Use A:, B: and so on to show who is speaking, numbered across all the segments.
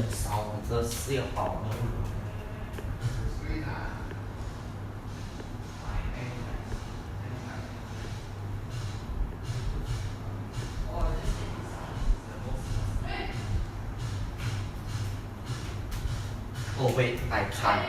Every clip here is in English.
A: 很骚，这是要好的。Oh wait, I can't.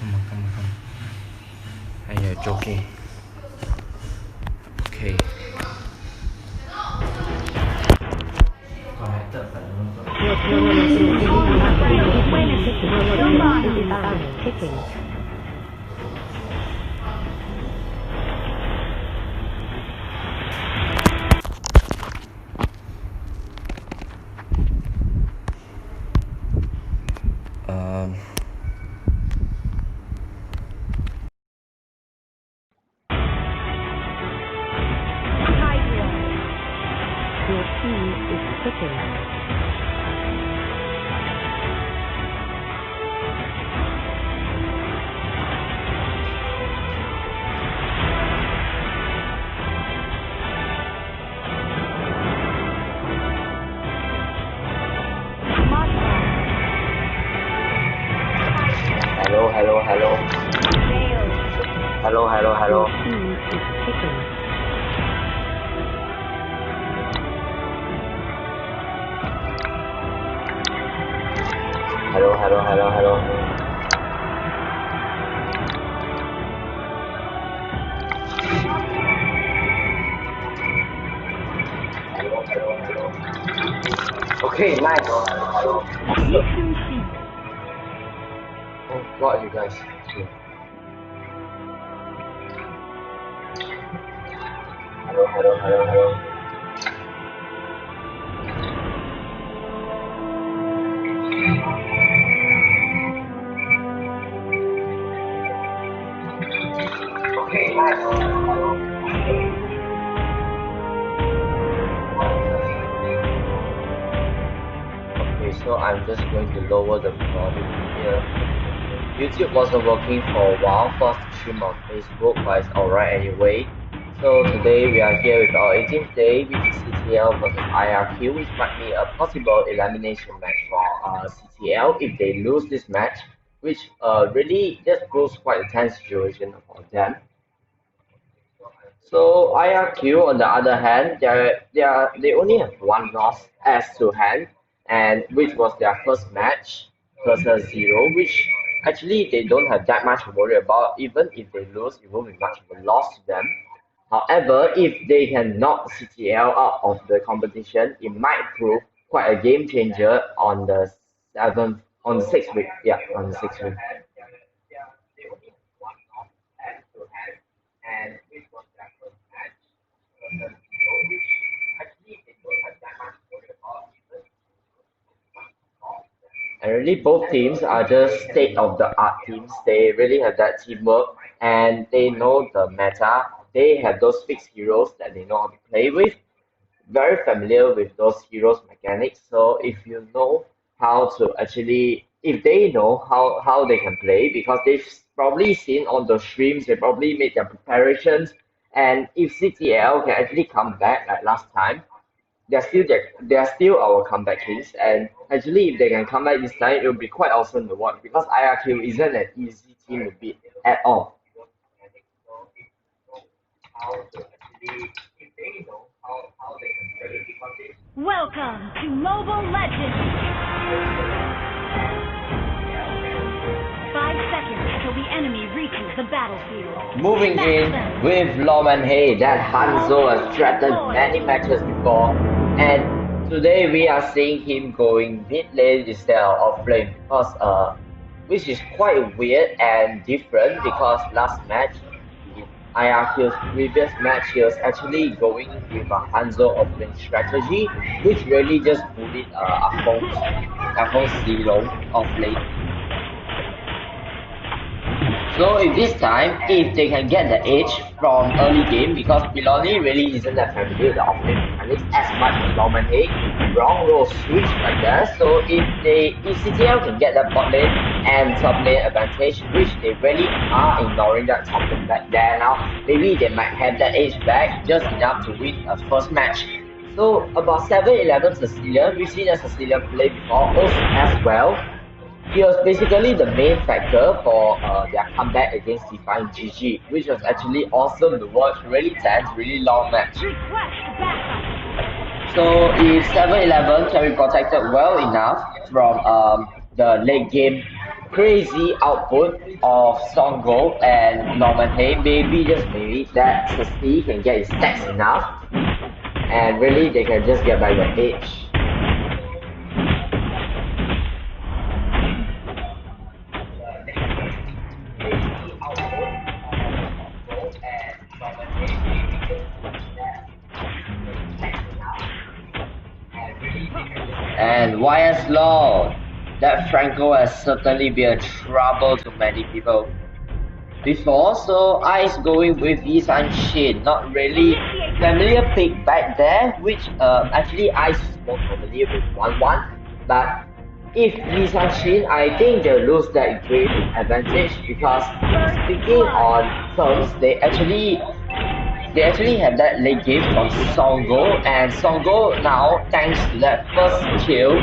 A: Oh come on. 哎呀 joking. Okay. Connected but
B: Your team is cooking.
A: Hello. Hello.
B: Your team is cooking.
A: Hello. Okay, nice. Oh, got you guys. Hello. Okay, nice. Okay, so I'm just going to lower the volume here. YouTube wasn't working for a while, forced to stream on Facebook, but it's alright anyway. So today we are here with our 18th day, which is CTL versus IRQ, which might be a possible elimination match for CTL if they lose this match, which really just proves quite a tense situation for them. So IRQ on the other hand, they only have one loss as to hand, and which was their first match versus Zero, which actually they don't have that much to worry about. Even if they lose, it won't be much of a loss to them. However, if they can knock CTL out of the competition, it might prove quite a game changer on the sixth week. Yeah, on the sixth week. And really, both teams are just state-of-the-art teams. They really have that teamwork and they know the meta. They have those fixed heroes that they know how to play with. Very familiar with those heroes' mechanics. So if you know how to actually, if they know how they can play, because they've probably seen on the streams, they probably made their preparations. And if CTL can actually come back like last time, they're still our comeback kings. And actually, if they can come back this time, it will be quite awesome to watch because IRQ isn't an easy team to beat at all.
C: Welcome to Mobile Legends! 5 seconds until the enemy reaches the battlefield.
A: Moving in with Lawman Hay, that Hanzo has threatened many matches before, and today we are seeing him going mid lane instead of off lane which is quite weird and different because last match IRQ's previous match, he was actually going with a Hanzo opening strategy, which really just bullied Ahong's zero of late. So if this time, if they can get the edge from early game, because Piloni really isn't that familiar with the offlane mechanics as much as Norman Hay, wrong roll switch right there. So if CTL can get that bot lane and top lane advantage, which they really are ignoring that top lane back there now, maybe they might have that edge back just enough to win a first match. So about 7-11 Cecilian, we've seen a Cecilian play before as well. He was basically the main factor for their comeback against Define GG, which was actually awesome to watch, really tense, really long match. So if 7-11 can be protected well enough from the late game crazy output of Songo and Norman Hay, maybe just maybe that Ceci can get his stacks enough, and really they can just get by the edge. And YS Law, that Franco has certainly been a trouble to many people before, so Ice going with Yisan Shin, not really familiar pick back there, which actually Ice is more familiar with 1-1, but if Yisan Shin, I think they'll lose that great advantage because speaking on terms, they actually have that late game from Songo, and Songo now, thanks to that first kill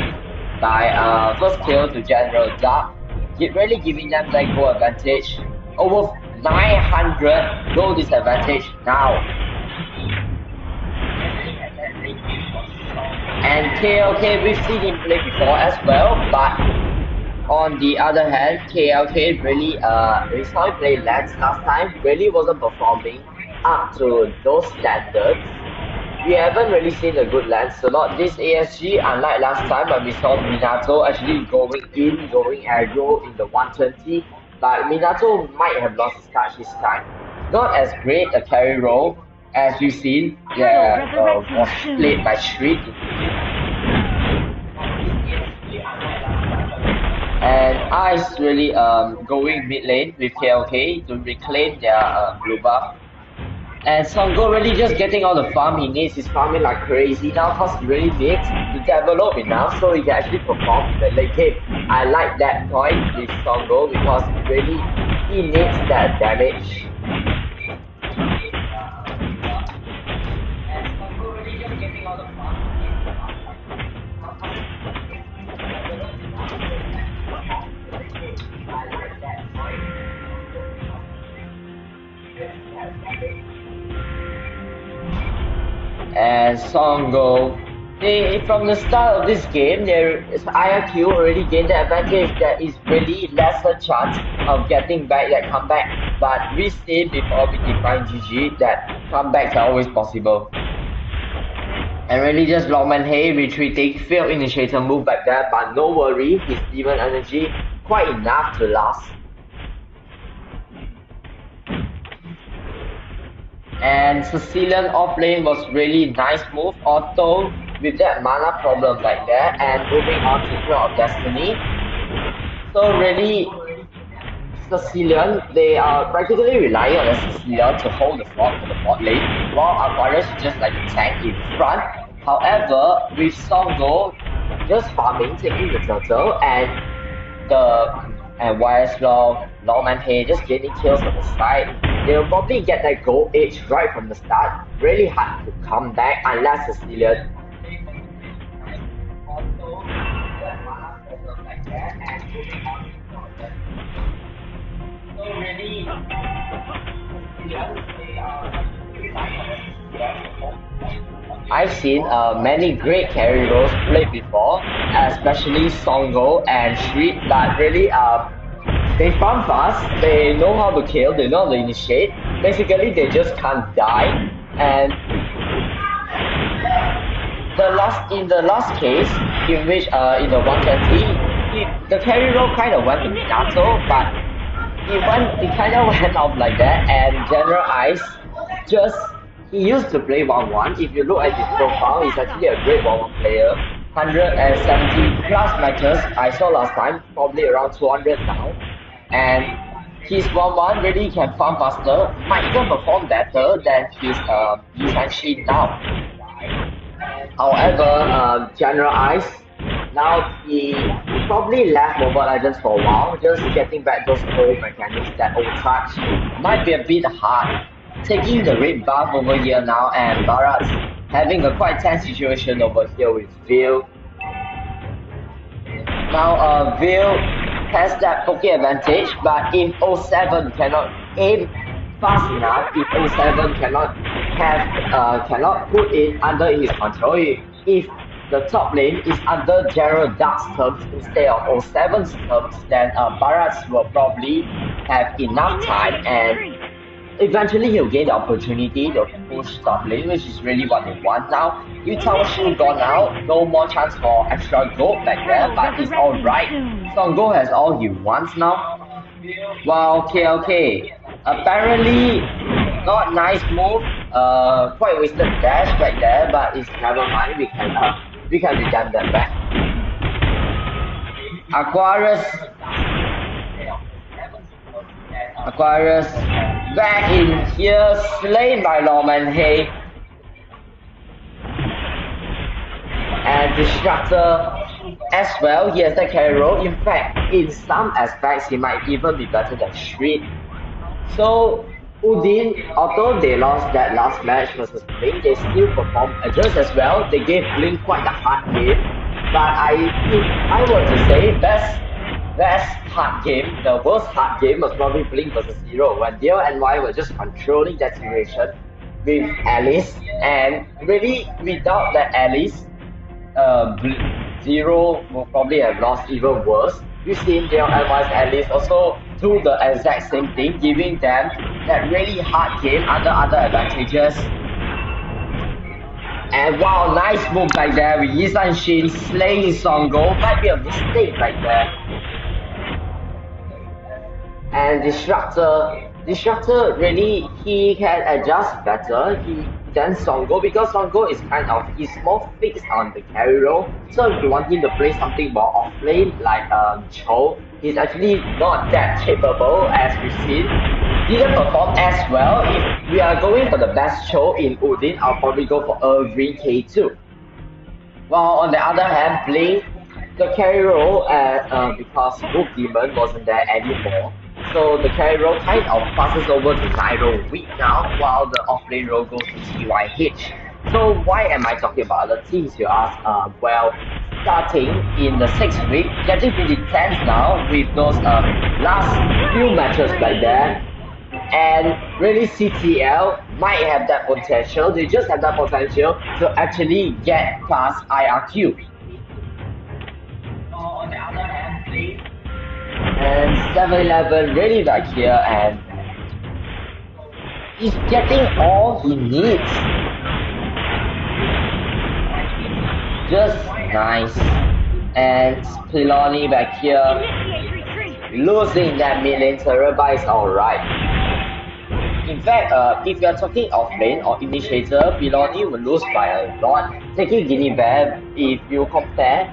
A: to General Dark, really giving them that goal advantage. Over 900 goal disadvantage now. And KLK, we've seen him play before as well, but on the other hand, KLK really, we saw him play Lance last time, really wasn't performing up to those standards. We haven't really seen a good Lance a lot this ASG, unlike last time when we saw Minato actually going aggro in the 120, but Minato might have lost his touch this time. Not as great a carry role as we've seen was played by Shriek. And Ice really going mid lane with KLK to reclaim their blue buff. And Songo really just getting all the farm he needs. He's farming like crazy now because he really needs to develop enough so he can actually perform in the late game. I like that point with Songo because he needs that damage. And Songo, from the start of this game, IRQ already gained the advantage. There is really lesser chance of getting back that comeback. But we seen before we define GG that comebacks are always possible. And really just Longman Hay retreating, failed initiator move back there, but no worry, his demon energy quite enough to last. And Cecilian offlane was really nice move, auto with that mana problem like that, and moving on to Crown of Destiny. So really, Cecilian, they are practically relying on the Cecilian to hold the fort for the bot lane, while Aquarius is just like a tank in front. However, with Songo just farming, taking the turtle, and YS Lawman Hay just getting kills on the side, they'll probably get that gold edge right from the start. Really hard to come back unless Cecilian. I've seen many great carry roles played before, especially Songo and Shriek, but really they farm fast, they know how to kill, they know how to initiate. Basically, they just can't die. And in the last case, in which in the 120, the carry role kind of went to Minato, but It kind of went off like that, and General Ice just he used to play 1-1. If you look at his profile, he's actually a great 1-1 player. 170 plus matches I saw last time, probably around 200 now. And his 1-1 really can farm faster, might even perform better than his Lee now. However, General Ice, now he probably left Mobile Legends for a while, just getting back those old mechanics, that old touch. Might be a bit hard. Taking the red buff over here now, and Barat's having a quite tense situation over here with Veil. Now, Veil has that poke advantage, but if 07 cannot aim fast enough, if 07 cannot put it under his control, if the top lane is under General Dark's terms instead of 07's terms, then Barat's will probably have enough time, and eventually he'll gain the opportunity to push top lane, which is really what they want now. With Tower Shield gone out, no more chance for extra gold back there, but it's alright. Songo has all he wants now. Wow, okay. Apparently, not nice move. Quite wasted dash back there, but it's never mind. We can return that back. Aquarius back in here, slain by Lawman Hay. And Destructor as well, he has that carry role. In fact, in some aspects, he might even be better than Shreed. So, Udin, although they lost that last match versus Blink, they still performed just as well. They gave Blink quite a hard game. But if I were to say best hard game, the worst hard game was probably Blink versus Zero, when Dio and Y were just controlling that situation with Alice, and really without that Alice, Zero will probably have lost even worse. We've seen Dio and Y's Alice also do the exact same thing, giving them that really hard game under other advantages. And wow, nice move back there with Yisan Shin slaying Songo. Might be a mistake right there. And Destructor really, he can adjust better than Songo, because Songo is he's more fixed on the carry role. So if you want him to play something more off lane like Cho, he's actually not that capable as we've seen. Didn't perform as well. If we are going for the best Cho in Udin, I'll probably go for Green K2. While on the other hand, Blink, the carry role because Book Demon wasn't there anymore. So the carry role kind of passes over to Nairo week now, while the off-lane role goes to TYH. So why am I talking about other teams, you ask? Well, starting in the 6th week, getting pretty tense now with those last few matches like that. And really CTL might have that potential, they just have that potential to actually get past IRQ. On the other hand, and 7-Eleven really back here, and he's getting all he needs. Just nice. And Piloni back here, losing that mid lane turret, but it's alright. In fact, if you are talking off lane or initiator, Piloni will lose by a lot. Taking Guinea Bear, if you compare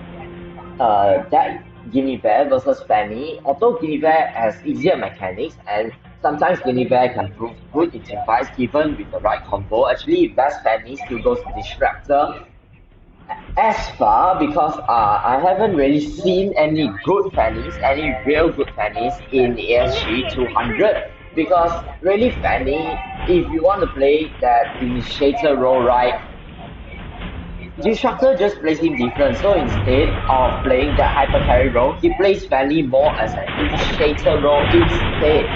A: that Guinea Bear versus Fanny, although Guinea Bear has easier mechanics and sometimes Guinea Bear can prove good in team fights given with the right combo, actually best Fanny still goes to Disruptor. As far, because I haven't really seen any good Fannies, any real good Fannies in ASG 200, because really Fanny, if you want to play that initiator role right, Disruptor just plays him different, so instead of playing that hyper carry role, he plays Fanny more as an initiator role instead.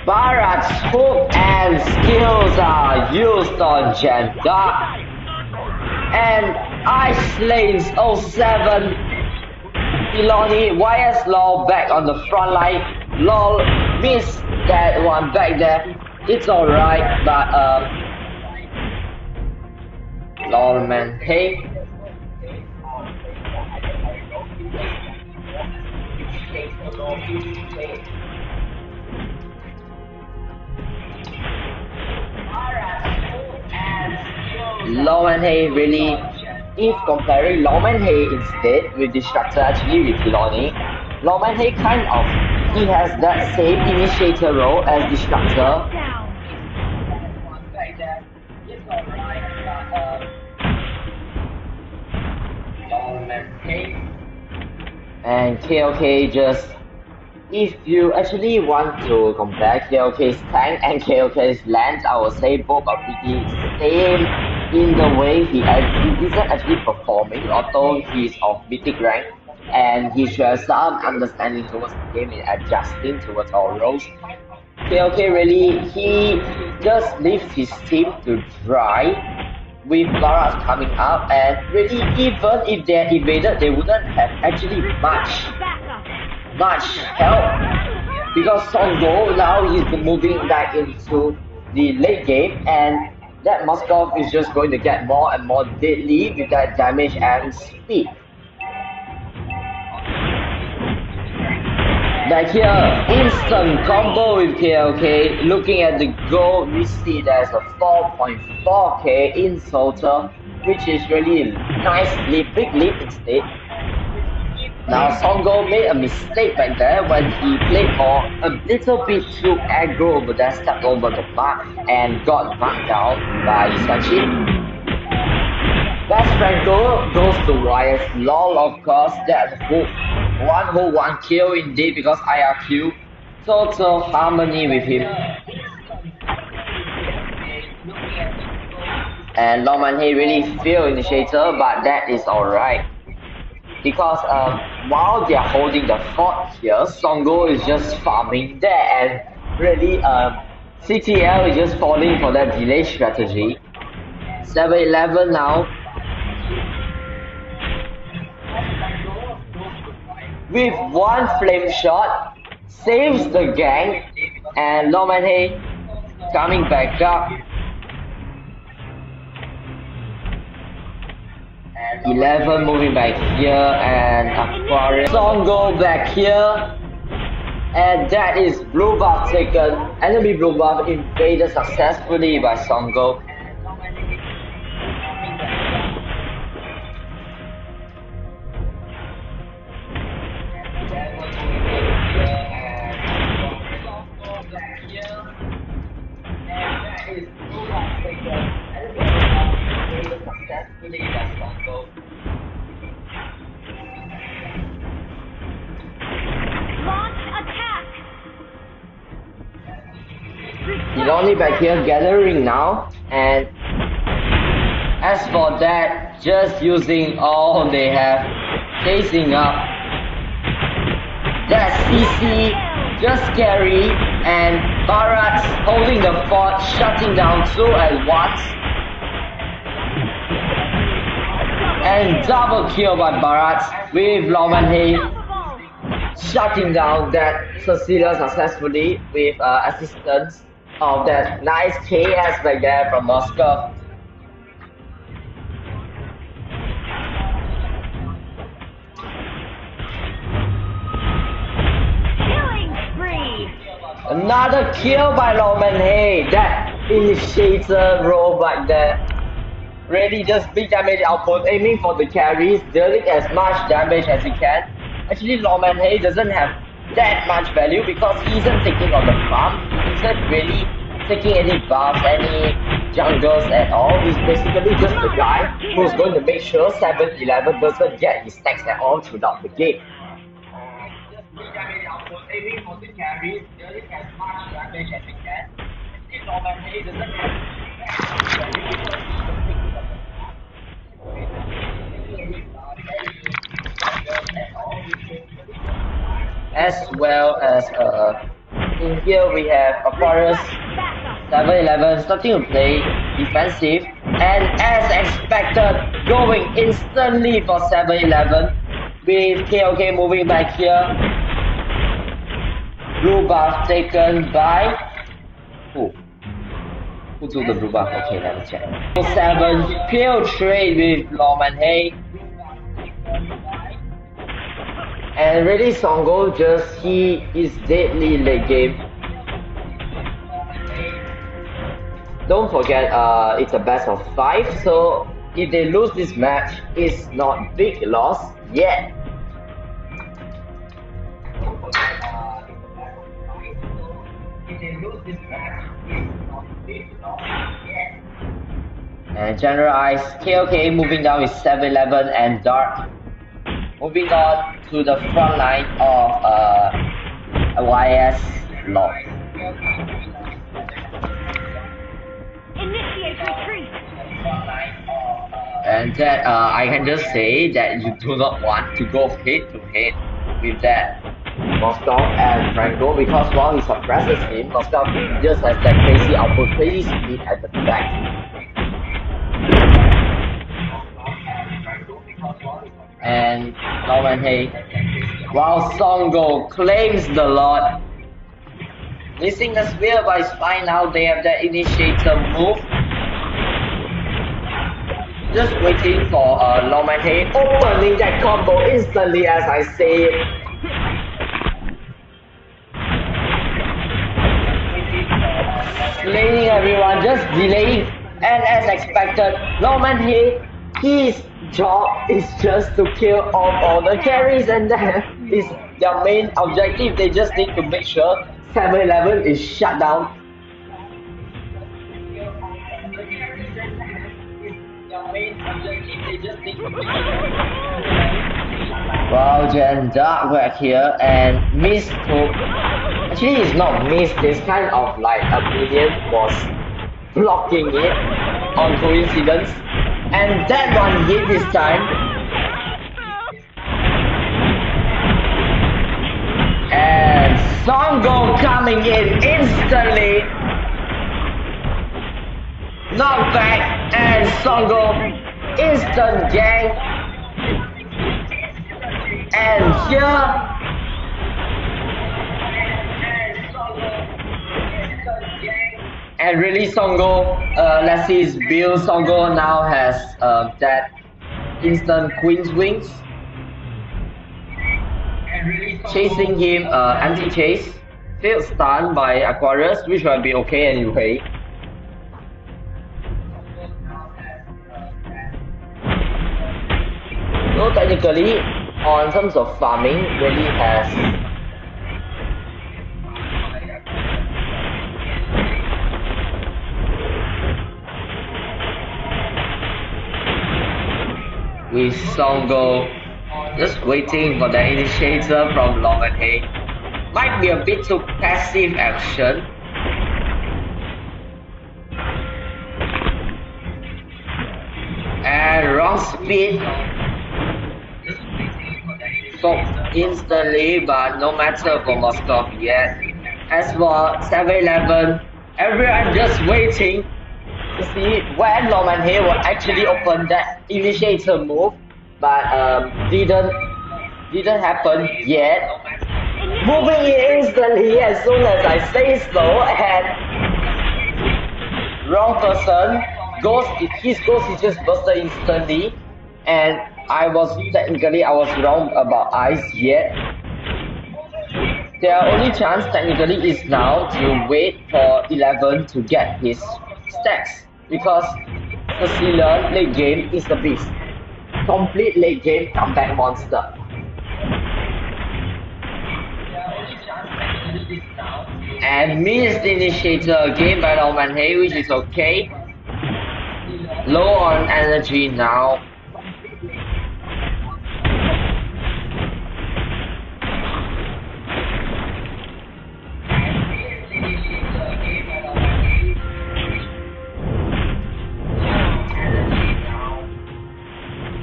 A: Barat's hook and skills are used on Janda, and Ice Lanes 07. Piloni, YS LOL back on the front line. LOL missed that one back there. It's alright, but LOL man, hey. Hay really, if comparing Hay instead with Destructor actually with Lonnie, Hay kind of, he has that same initiator role as Destructor. And KLK just, if you actually want to compare KLK's tank and KLK's lance, I would say both are pretty same in the way he isn't actually performing, although he's of mythic rank and he shares some understanding towards the game in adjusting towards our roles. KLK really, he just leaves his team to dry with Barrage coming up, and really even if they're invaded, they wouldn't have actually much help, because Songo now is moving back into the late game, and that Moskov is just going to get more and more deadly with that damage and speed. Back here, instant combo with KLK. Looking at the gold, we see there's a 4.4k in total, which is really a nice leap, big leap instead. Now Songo made a mistake back there when he played for a little bit too aggro over there, stepped over the mark and got marked down by Sachi. Best Franco goes to Wyatt's lol, of course. That's one kill indeed, because IRQ. Total harmony with him. And Hay really failed initiator, but that is alright. Because while they are holding the fort here, Songo is just farming there, and really CTL is just falling for that delay strategy. 7-11 now. With one flame shot, saves the gang, and Hay coming back up. 11 moving back here, and Aquarius Songo back here, and that is blue buff taken. Enemy blue buff invaded successfully by Songo. He's only back here gathering now, and as for that, just using all they have, chasing up. That CC, just scary, and Barat holding the fort, shutting down 2 at once. And double kill by Barat with Hay shutting down that Cecilia successfully with assistance of that nice KS back there from Moscow.
C: Killing spree!
A: Another kill by Hay. That initiator role back there. Really just big damage output, aiming for the carries, dealing as much damage as he can. Actually, Hay doesn't have that much value because he isn't taking on the farm. He isn't really taking any buffs, any jungles at all. He's basically just the guy who's going to make sure 7-11 doesn't get his stacks at all throughout the game. Just big damage output, aiming for the carries, dealing as much damage as he can. Actually, Hay doesn't have that much value. As well as in here we have Aquarius 7-11 starting to play defensive, and as expected going instantly for 7-11 with KLK moving back here. Blue buff taken by who took the blue buff? Okay, let me check. 7 kill trade with Hay. And really Songo he is deadly late game. Don't forget it's a best of 5, so if they lose this match, it's not big loss yet. And General Ice, KOK moving down with 7-11 and Dark moving on to the front line of YS Law.
C: Initiate retreat.
A: And that I can just say that you do not want to go head to head with that Moskov and Franco, because while he suppresses him, Moskov just has that crazy output, crazy speed at the back. And Norman Hay, while Songo claims the Lord, missing the spear, but it's fine now. They have that initiator move. Just waiting for Norman Hay opening that combo instantly as I say it. Slaying everyone, just delaying, and as expected, Norman Hay, his job is just to kill off all the carries, and that is their main objective. They just need to make sure 7-11 is shut down. Wow, Jen Dark back here and missed to. Actually, it's not missed. This kind of like opinion was blocking it on coincidence, and that one hit this time. And Songo coming in instantly. Knockback and Songo instant gang. And here and really Songo, let's see his build. Songo now has that instant Queen's Wings. Chasing him, anti-chase. Failed stun by Aquarius, which will be okay anyway. So technically, on terms of farming, really has with Songo just waiting for the initiator from Norman Hay. Might be a bit too passive action. And wrong speed. So instantly, but no matter for Moskov yet. As for 7-11, everyone just waiting to see when Norman Hay will actually open that initiator move, but didn't happen yet. Moving it instantly as soon as I say so, and wrong person. His ghost is just busted instantly, and I was wrong about Ice yet. Their only chance technically is now to wait for 11 to get his stacks, because Cecilia late game is the beast. Complete late game comeback monster. And missed initiator again by Norman Hay, which is okay. Low on energy now.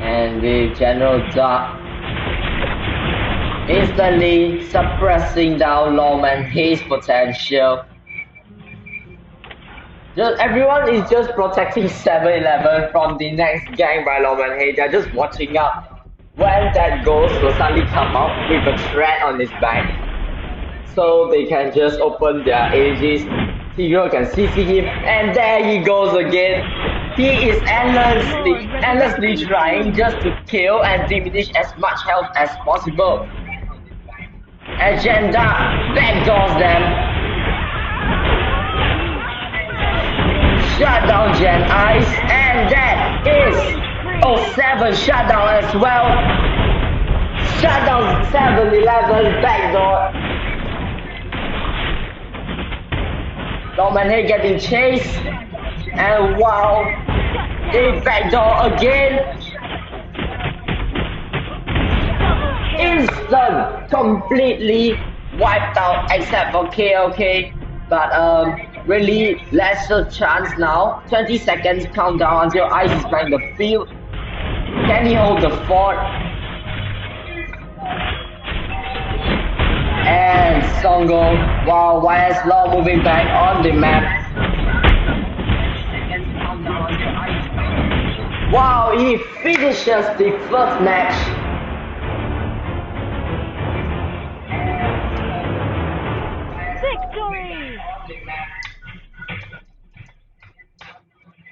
A: And with General Dark instantly suppressing down Norman Hay's potential. Everyone is just protecting 7-11 from the next gang by Norman Hay. They're just watching out when that ghost will suddenly come out with a threat on his back, so they can just open their AGs. Tigro can CC him, and there he goes again. He is endlessly trying just to kill and diminish as much health as possible. Agenda backdoors them. Shut down Gen Ice, and that is 07 shutdown as well. Shutdown 7-11 backdoor. Norman Hay getting chased, and wow, they backdoor again. Instant, completely wiped out except for KLK, but really lesser chance now. 20 seconds countdown until Ice is playing the field. Can he hold the fort? And Songo, wow, YS Law moving back on the map. Wow, he finishes the first match.
C: Victory!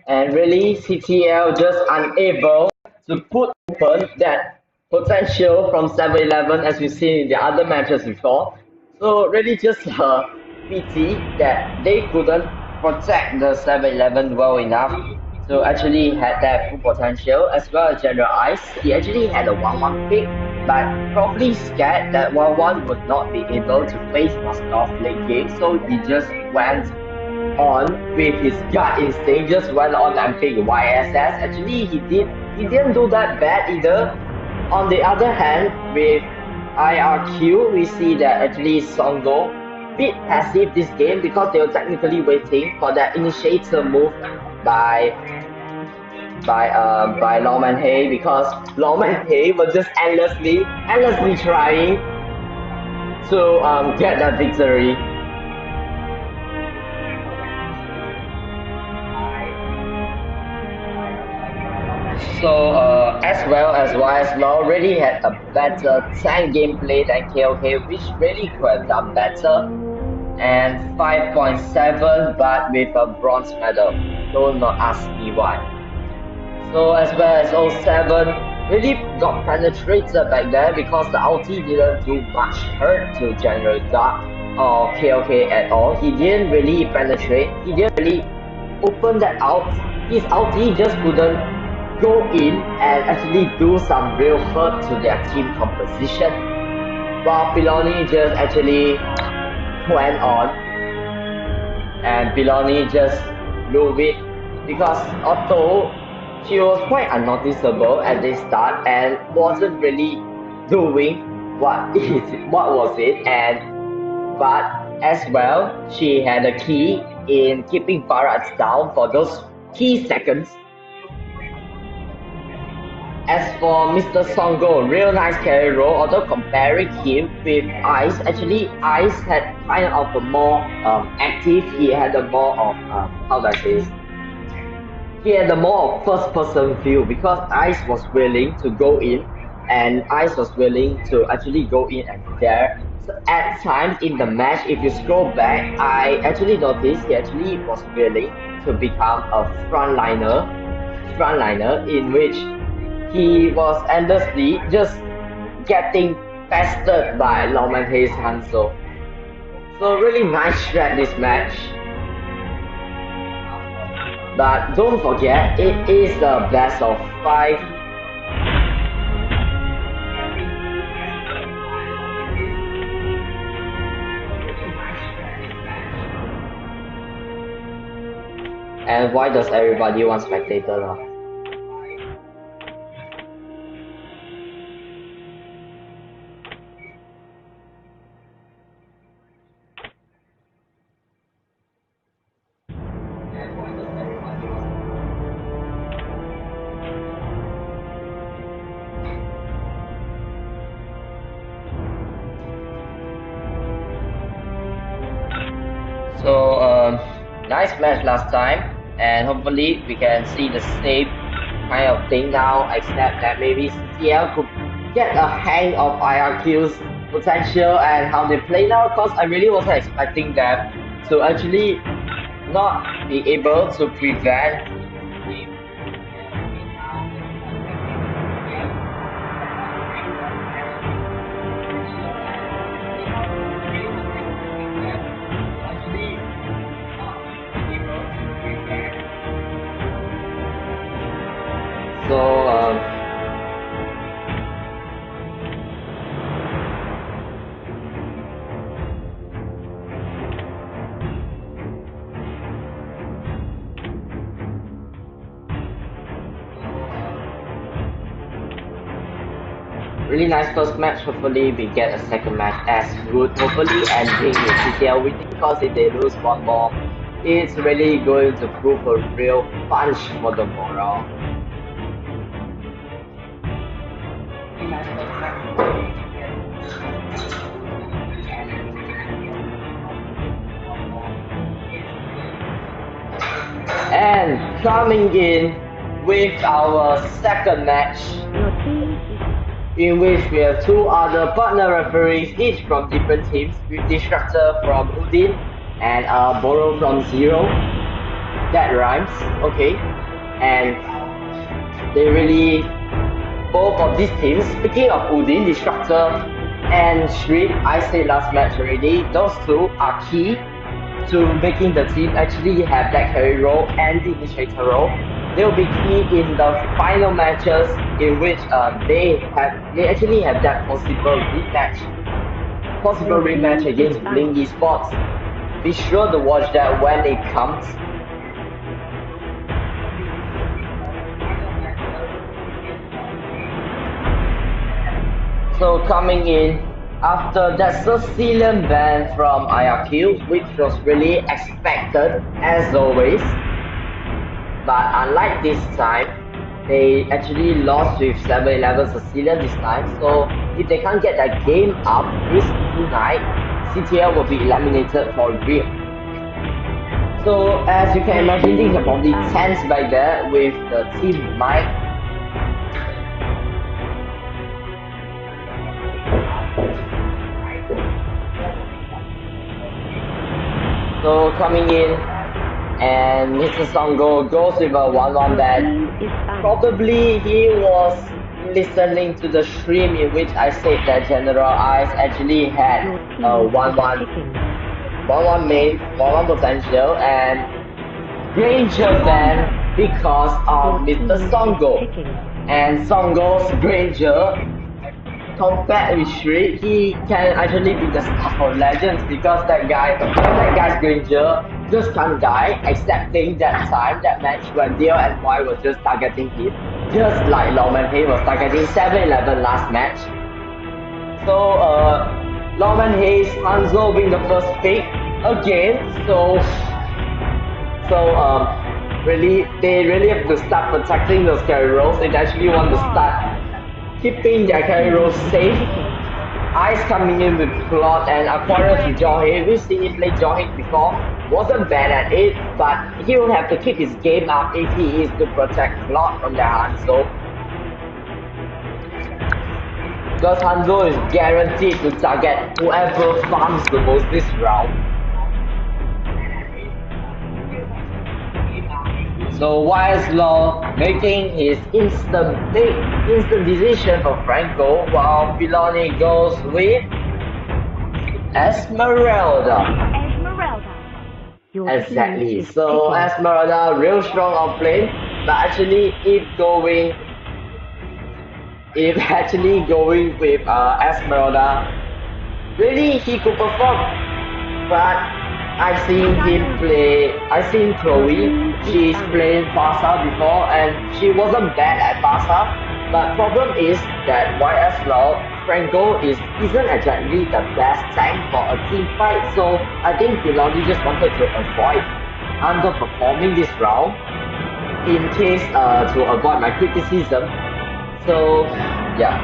A: And really, CTL just unable to put open that potential from 7-11 as we've seen in the other matches before. So really just a pity that they couldn't protect the 7-11 well enough to actually had that full potential, as well as General Ice. He actually had a 1-1 pick, but probably scared that 1-1 would not be able to face Moscow late game, so he just went on with his gut instinct, just went on and picked YSS. Actually, he didn't do that bad either. On the other hand, with IRQ, we see that actually Songo bit passive this game because they were technically waiting for that initiator move by Norman Hay, because Norman Hay was just endlessly trying to get that victory. So as well as YS Law really had a better tank gameplay than KOK, which really could have done better. And 5.7, but with a bronze medal. Don't not ask me why. So as well as 07 really got penetrated back there because the ulti didn't do much hurt to General Dark or KOK at all. He didn't really penetrate. He didn't really open that out. His ulti just couldn't go in and actually do some real hurt to their team composition. While Piloni just actually went on, and Piloni just blew it because although she was quite unnoticeable at the start and wasn't really doing what was it, but as well she had a key in keeping Barats down for those key seconds. As for Mr. Songo, real nice carry role, although comparing him with Ice, actually Ice had kind of a more active, he had a more of, how do I say this? He had a more of first person view because Ice was willing to go in and Ice was willing to actually go in and there. So at times in the match, if you scroll back, I actually noticed he actually was willing to become a frontliner in which he was endlessly just getting pestered by Norman Hayes Hansel. So really nice strat this match. But don't forget, it is the best of 5. And why does everybody want spectator now? So nice match last time, and hopefully we can see the same kind of thing now, except that maybe CTL could get a hang of IRQ's potential and how they play now, because I really wasn't expecting them to actually not be able to prevent So really nice first match. Hopefully we get a second match as good. Hopefully ending with Day-Ctl winning, because if they lose one more, it's really going to prove a real punch for the morale. And coming in with our second match,
B: Your team is
A: in which we have two other partner referees, each from different teams, with Destructor from Udin and Boro from Zero. That rhymes, okay. And they really, both of these teams, speaking of Udin, Destructor and Shriek, I said last match already, those two are key to making the team actually have that carry role and the initiator role. They will be key in the final matches in which they actually have that possible rematch against Blink Esports. Be sure to watch that when it comes. So coming in after that Sicilian ban from IRQ, which was really expected as always. But unlike this time, they actually lost with 7-11 Sicilian this time. So if they can't get that game up this tonight, CTL will be eliminated for real. So as you can imagine, things are probably tense back there with the team Mike. So coming in, and Mr. Songo goes with a 1-1 ban. Probably he was listening to the stream in which I said that General Ice actually had a 1-1 main, 1-1 potential, and Granger ban because of Mr. Songo. And Songo's Granger, compared with Shriek, he can actually be the star of legends, because that guy's Granger just can't die, excepting that time, that match when Dio and Y was just targeting him, just like Lawman Hay was targeting 7-11 last match. So Lawman Hayes, Hanzo being the first pick again, so they really have to start protecting those carry roles. They actually want to start keeping their carry roles safe. Ice coming in with Claude and Aquarius to Johei. We've seen him play Johei before. Wasn't bad at it, but he will have to keep his game up if he is to protect Claude from their Hanzo. Because Hanzo is guaranteed to target whoever farms the most this round. So YSLaw making his instant decision for Franco, while Filoni goes with Esmeralda. Exactly. So Esmeralda real strong off lane, but actually if actually going with Esmeralda, really he could perform. But I've seen Chloe, she's played Barca before and she wasn't bad at Barca, but problem is that YSLaw, Franco isn't exactly the best tank for a team fight, so I think Filoni just wanted to avoid underperforming this round in case to avoid my criticism. So yeah,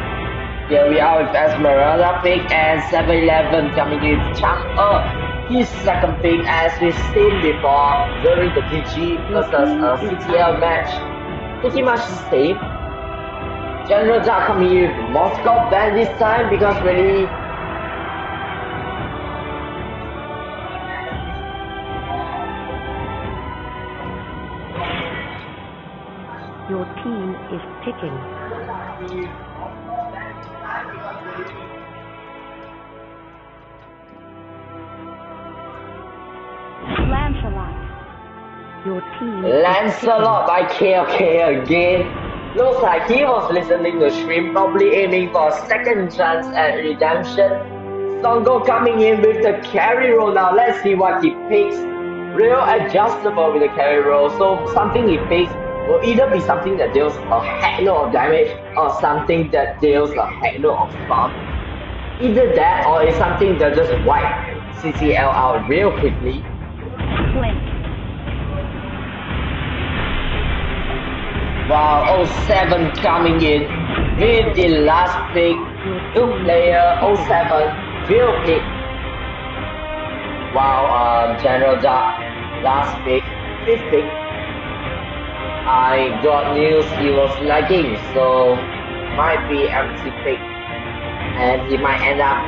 A: here we are with Esmeralda pick and 7-11 coming in Chang'e. His second pick, as we've seen before during the PG versus CTL match, pretty much the same. General Zha coming in with Moscow ban this time because really
B: your team is picking.
C: Lancelot.
B: Your team
A: Lancelot by KLK again. Looks like he was listening to stream, probably aiming for a second chance at redemption. Songo coming in with the carry roll now. Let's see what he picks. Real adjustable with the carry roll. So something he picks will either be something that deals a heck load of damage or something that deals a heck load of farm. Either that or it's something that just wipe CTL out real quickly. Wow, 07 coming in with the last pick. New player 07 will pick. Wow, General Dark last pick, 5th pick. I got news he was lagging, so might be empty pick. And he might end up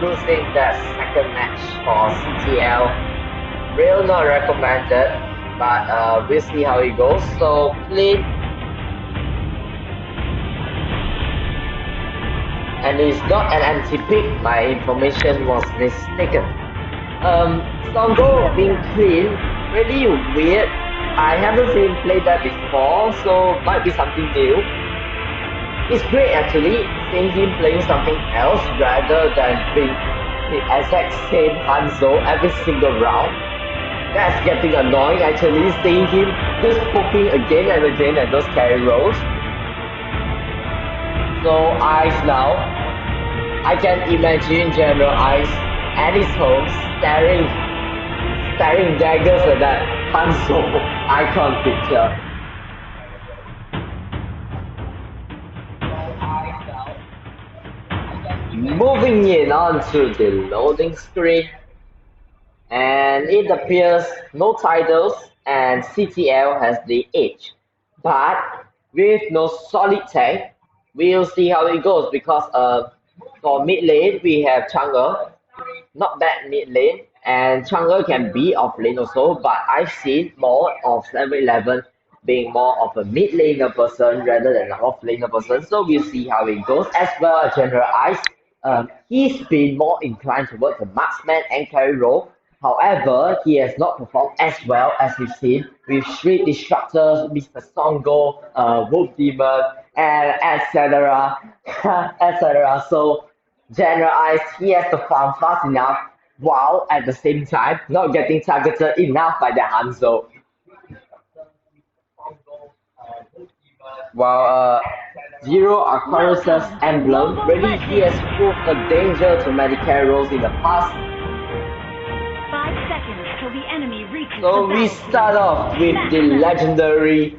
A: losing that second match for CTL. Real not recommended, but we'll see how it goes. So clean. And it's not an empty pick, my information was mistaken. Songo being clean, really weird. I haven't seen him play that before, so might be something new. It's great actually, seeing him playing something else rather than being the exact same Hanzo every single round. That's getting annoying actually, seeing him just poking again and again at those carry rolls. So Ice now. I can imagine General Ice at his home staring daggers at that Hanzo icon picture. Moving in onto the loading screen, and it appears no titles and CTL has the edge, but with no solid tank, we'll see how it goes because for mid lane we have Chang'e, not bad mid lane, and Chang'e can be off lane also, but I've seen more of 7-Eleven being more of a mid laner person rather than an off laner person, so we'll see how it goes. As well as General Ice, he's been more inclined towards the marksman and carry role. However, he has not performed as well as we've seen with Street Disruptors, Mr. Songo, Wolf Demon, and etc. etc. So, General Ice, he has to farm fast enough while at the same time not getting targeted enough by the Hanzo. While Zero Aquarius's emblem, really he has proved a danger to many carry roles in the past.
C: 5 seconds till the enemy reaches
A: So
C: the
A: we start off with the legendary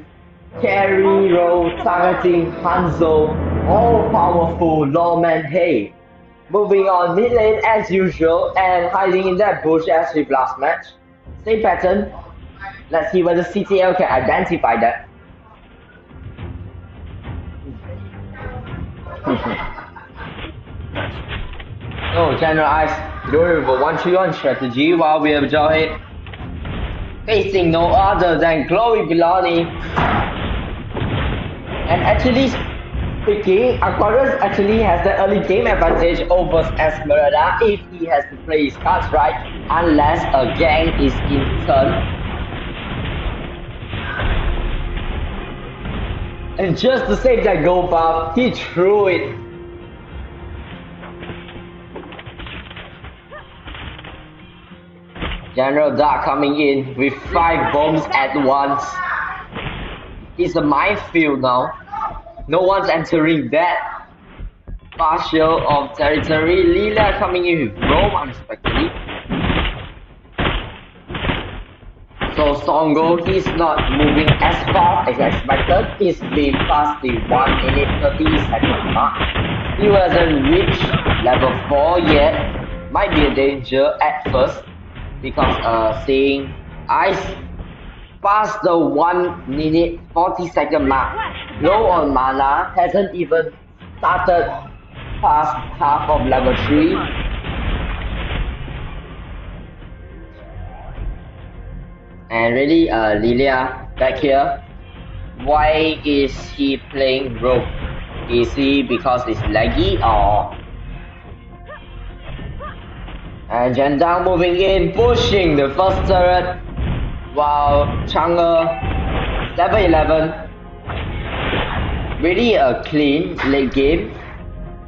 A: carry role targeting Hanzo, all powerful Lawman Hay. Moving on mid lane as usual and hiding in that bush as with last match. Same pattern. Let's see whether CTL can identify that. So General Ice going with a 1-3-1 strategy while we have Jawhead facing no other than Chloe Bilani. And actually speaking, Aquarius actually has the early game advantage over Esmeralda if he has to play his cards right, unless a gang is in turn. And just to save that gold buff, he threw it. General Dark coming in with 5 bombs at once. It's a minefield now. No one's entering that partial of territory. Lila coming in with Rome unexpectedly. So Songo, he's not moving as fast as expected. He's been past the 1 minute 30 second mark. He hasn't reached level 4 yet. Might be a danger at first because seeing Ice past the 1 minute 40 second mark. Low on mana, hasn't even started past half of level 3. And really, Lilia back here, why is he playing rogue? Is he because it's laggy or? And Jendang moving in, pushing the first turret, while Chang'e 7-11 Really a clean late game.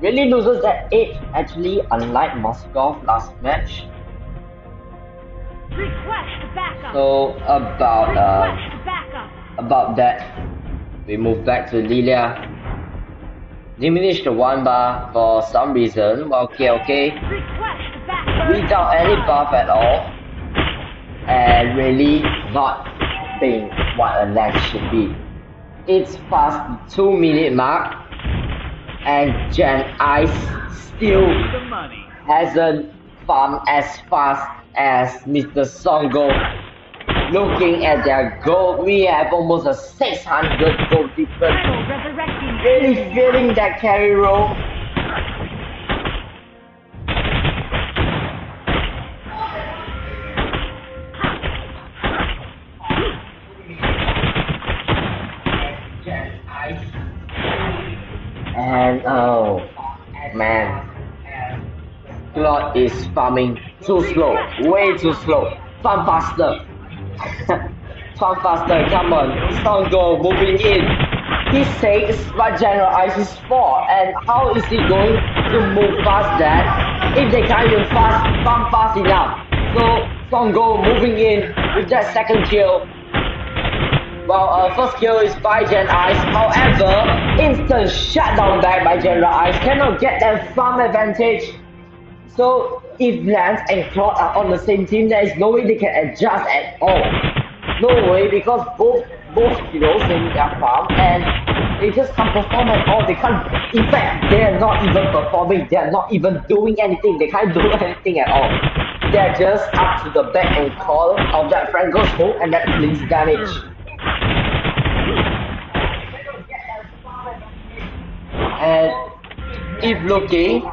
A: Really loses that edge actually, unlike Moskov last match.
C: Request backup.
A: So
C: Request backup.
A: about that, we move back to Lilia. Diminish the 1 bar for some reason. Okay.
C: Request backup.
A: Without any buff at all. And really not being what a lag should be. It's past the 2-minute mark. And Gen Ice still hasn't farmed as fast as Mr. Songo. Looking at their gold, we have almost a 600 gold difference. Really feeling that carry roll. And oh man, Claude is farming too slow, way too slow. Farm faster. Farm faster, come on. Songo moving in. He 6, but General Ice is 4. And how is he going to move past that if they can't even farm fast enough? So Songo moving in with that second kill. Well, first kill is by Gen Ice. However, instant shutdown back by General Ice. Cannot get that farm advantage. So if Lance and Claude are on the same team, there is no way they can adjust at all. No way, because both heroes in their farm and they just can't perform at all. They can't. In fact, they are not even performing. They are not even doing anything. They can't do anything at all. They are just up to the back and call of that Franco's hook and that Flint's damage. And if looking,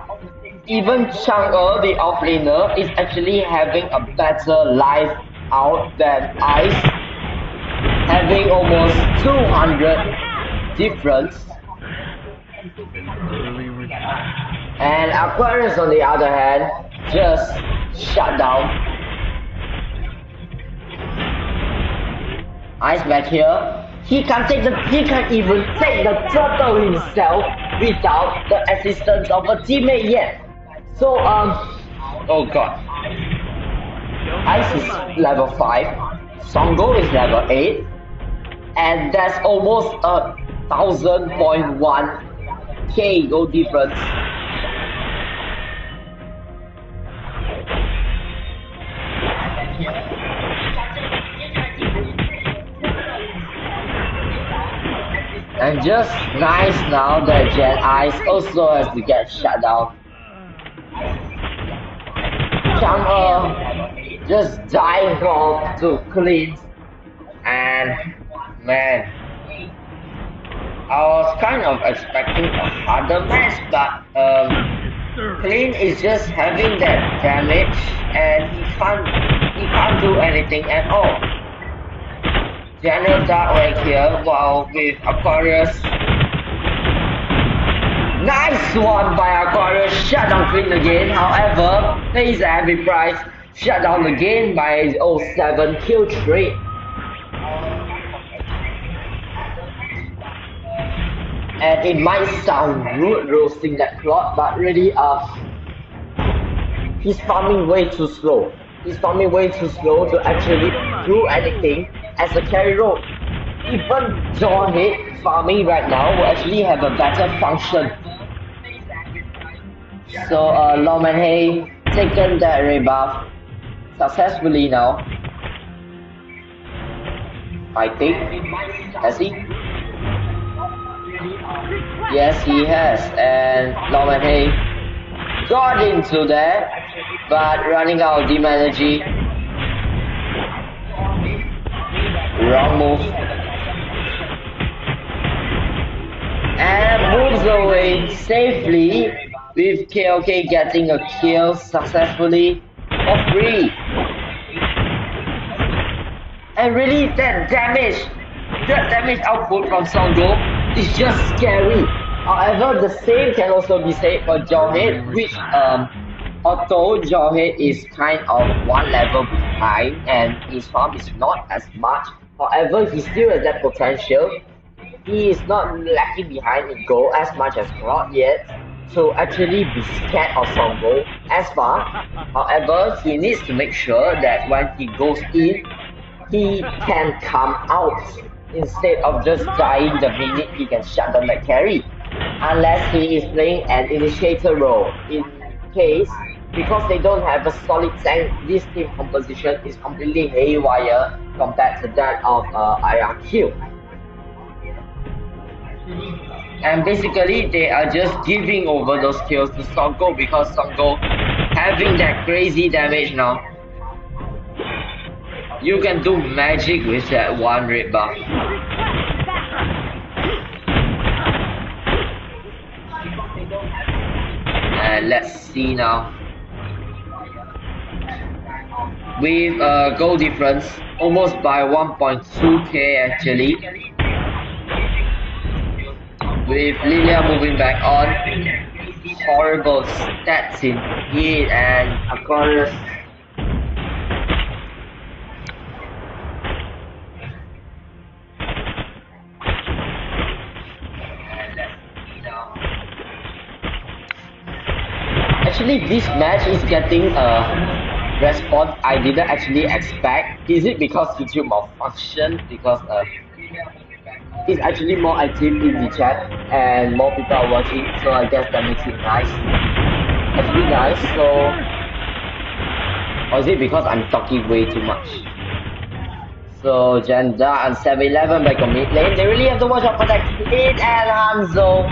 A: even Chang'e, the offlaner, is actually having a better life out than Ice, having almost 200 difference. And Aquarius, on the other hand, just shut down. Ice back here. He can't even take the turtle himself without the assistance of a teammate yet. So oh god. Ice is level 5, Songo is level 8, and that's almost a 1000.1 K gold difference. And just nice now that Gen Ice also has to get shut down. Chang'e just dying off to clean. And man, I was kind of expecting a harder match, but Clean is just having that damage and he can't do anything at all. General Dark right here, while with Aquarius. Nice one by Aquarius, shut down Clean again. However, pays a heavy price, shut down again by 07 kill streak. And it might sound rude roasting that plot, but really he's farming way too slow. He's farming way too slow to actually do anything as a carry role. Even Jawhead farming right now will actually have a better function. So Lawman Hay taken that rebuff successfully now. I think. Has he? Yes, he has. And Lawman Hay got into that, but running out of dim energy. Wrong move. And moves away safely with KOK getting a kill successfully for free. And really that damage output from Songo is just scary. However, the same can also be said for Jawhead, which although Jawhead is kind of one level behind and his farm is not as much, however he still has that potential he is not lacking behind in goal as much as Claude yet to actually be scared of Songo as far. However, he needs to make sure that when he goes in, he can come out instead of just dying the minute he can shut down that carry. Unless he is playing an initiator role. In case, because they don't have a solid tank, this team composition is completely haywire compared to that of IRQ. And basically, they are just giving over those kills to Songo because Songo having that crazy damage now. You can do magic with that one red buff. And let's see now. With a goal difference, almost by 1.2k actually. With Lilia moving back on. Horrible stats indeed, and Aquarius. Actually, this match is getting a response I didn't actually expect. Is it because YouTube malfunctioned? Because it's actually more active in the chat and more people are watching, so I guess that makes it nice. Actually nice, so... Or is it because I'm talking way too much? So, Janda and 7-11 back on mid lane. They really have to watch out for that Clint and Hanzo.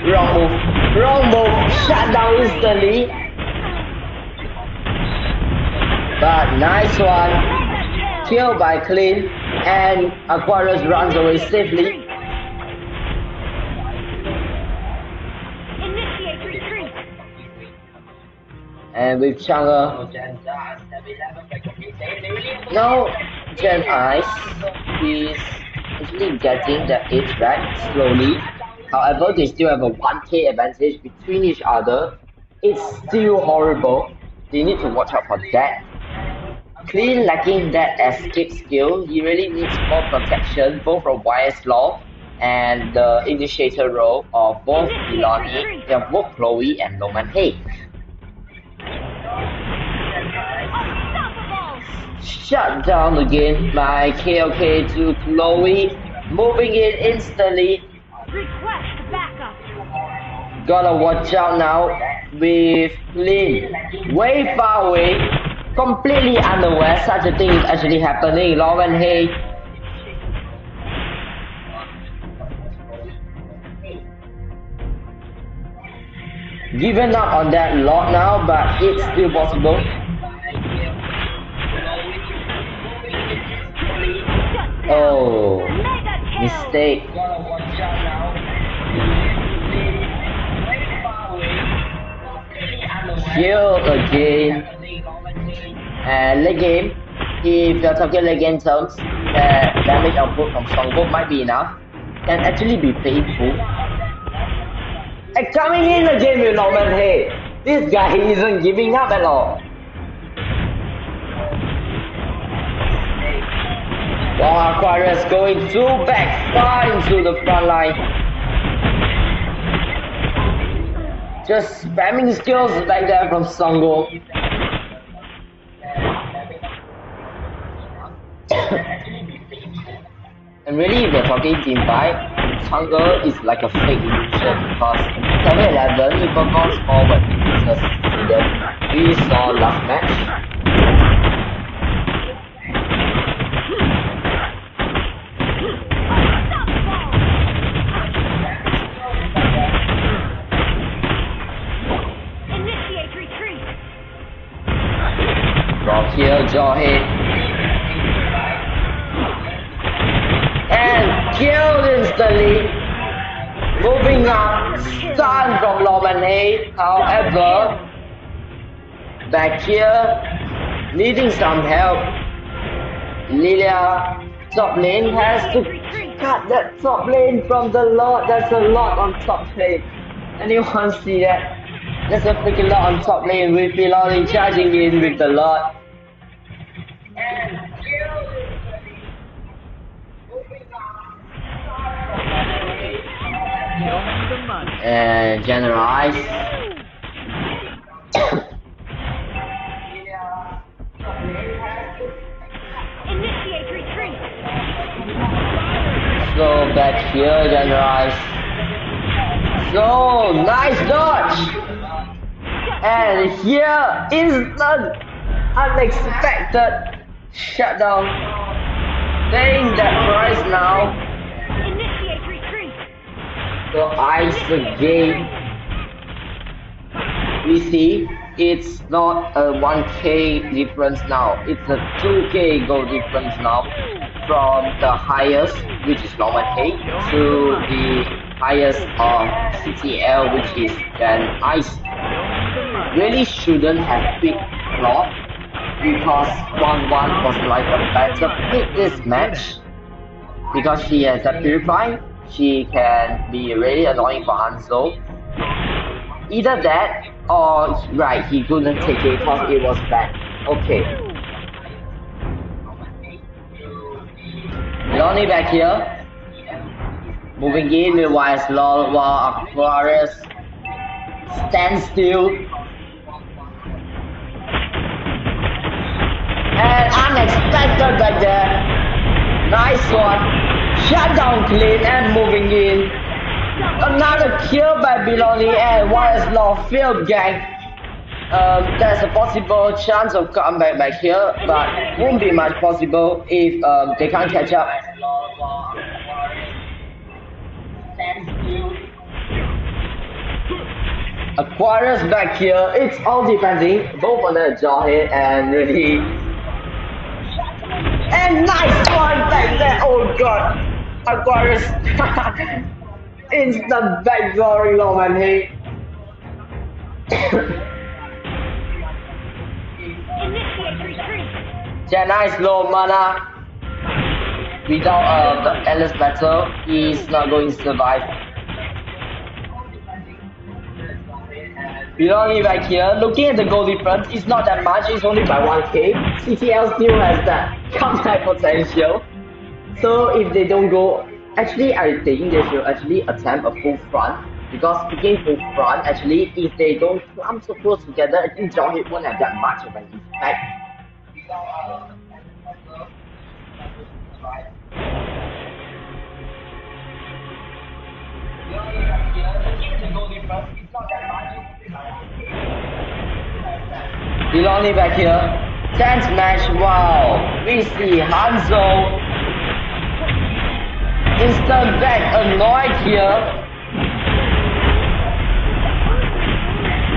A: Wrong move. Wrong move. Shut down instantly. But nice one. Killed by Clint. And Aquarius runs away safely.
C: Initiate retreat.
A: And with Chang'e. Now, Gen Ice is actually getting the edge back slowly. However, they still have a 1k advantage between each other. It's still horrible. They need to watch out for that. Clean lacking that escape skill. He really needs more protection, both from YS and the initiator role of both Ilani, both Chloe and Norman Hay. Shut down again by KLK to Chloe, moving in instantly.
C: Request backup.
A: Gotta watch out now with Lin, way far away, completely unaware such a thing is actually happening. Lauren Hay. Given up on that lot now, but it's still possible. Oh, mistake. Kill again. And late game, if you're talking late game terms, the damage output from Songo might be enough. Can actually be painful. And coming in again with Norman Hay. This guy isn't giving up at all. Wow, Aquarius going too back far into the front line. Just spamming skills back there from Songo. And really, if we're talking team fight, Chang'e is like a fake illusion because 7-11 he performs more when he uses them. We saw last match. From here, Johe. And killed instantly. Moving up, stun from Norman Hay. However, back here, needing some help. Lilia, top lane, has to cut that top lane from the lot. That's a lot on top lane. Anyone see that? There's a freaking lot on top lane with Pilani charging in with the lot. And generalize.
C: Initiate retreat.
A: So back here, generalize. So nice dodge. And here instant unexpected shutdown. Staying that price now.
C: Initiate retreat.
A: So ice again. We see it's not a 1k difference now. It's a 2k gold difference now from the highest, which is normal K, to the highest of CTL, which is then ice. Really shouldn't have picked Claw because 1-1 was like a better pick this match because she has a Purify. She can be really annoying for Hanzo. Either that or right, he couldn't take it because it was bad. Okay. Lonnie back here. Moving in with Wise Law while Aquarius stands still. And unexpected back there. Nice one. Shut down clean and moving in. Another kill by Biloni and Wise Law failed gang. There's a possible chance of comeback back here, but won't be much possible if they can't catch up. Aquarius back here, it's all defending, both on the Jawhead and really. And nice one back there, oh god! Aquarius instant backdooring Norman Hay.
C: Initiate retreat.
A: Nice low mana. Without the endless battle, he's not going to survive. Biloni back here, looking at the goal difference, it's not that much, it's only by 1k. CTL still has that comeback potential. So if they don't go, actually I think they should actually attempt a full front. Because picking full front, actually if they don't clump so close together, I think Jawhead won't have that much of an effect. Biloni back here. 10th match, wow. We see Hanzo. Instant back annoyed here.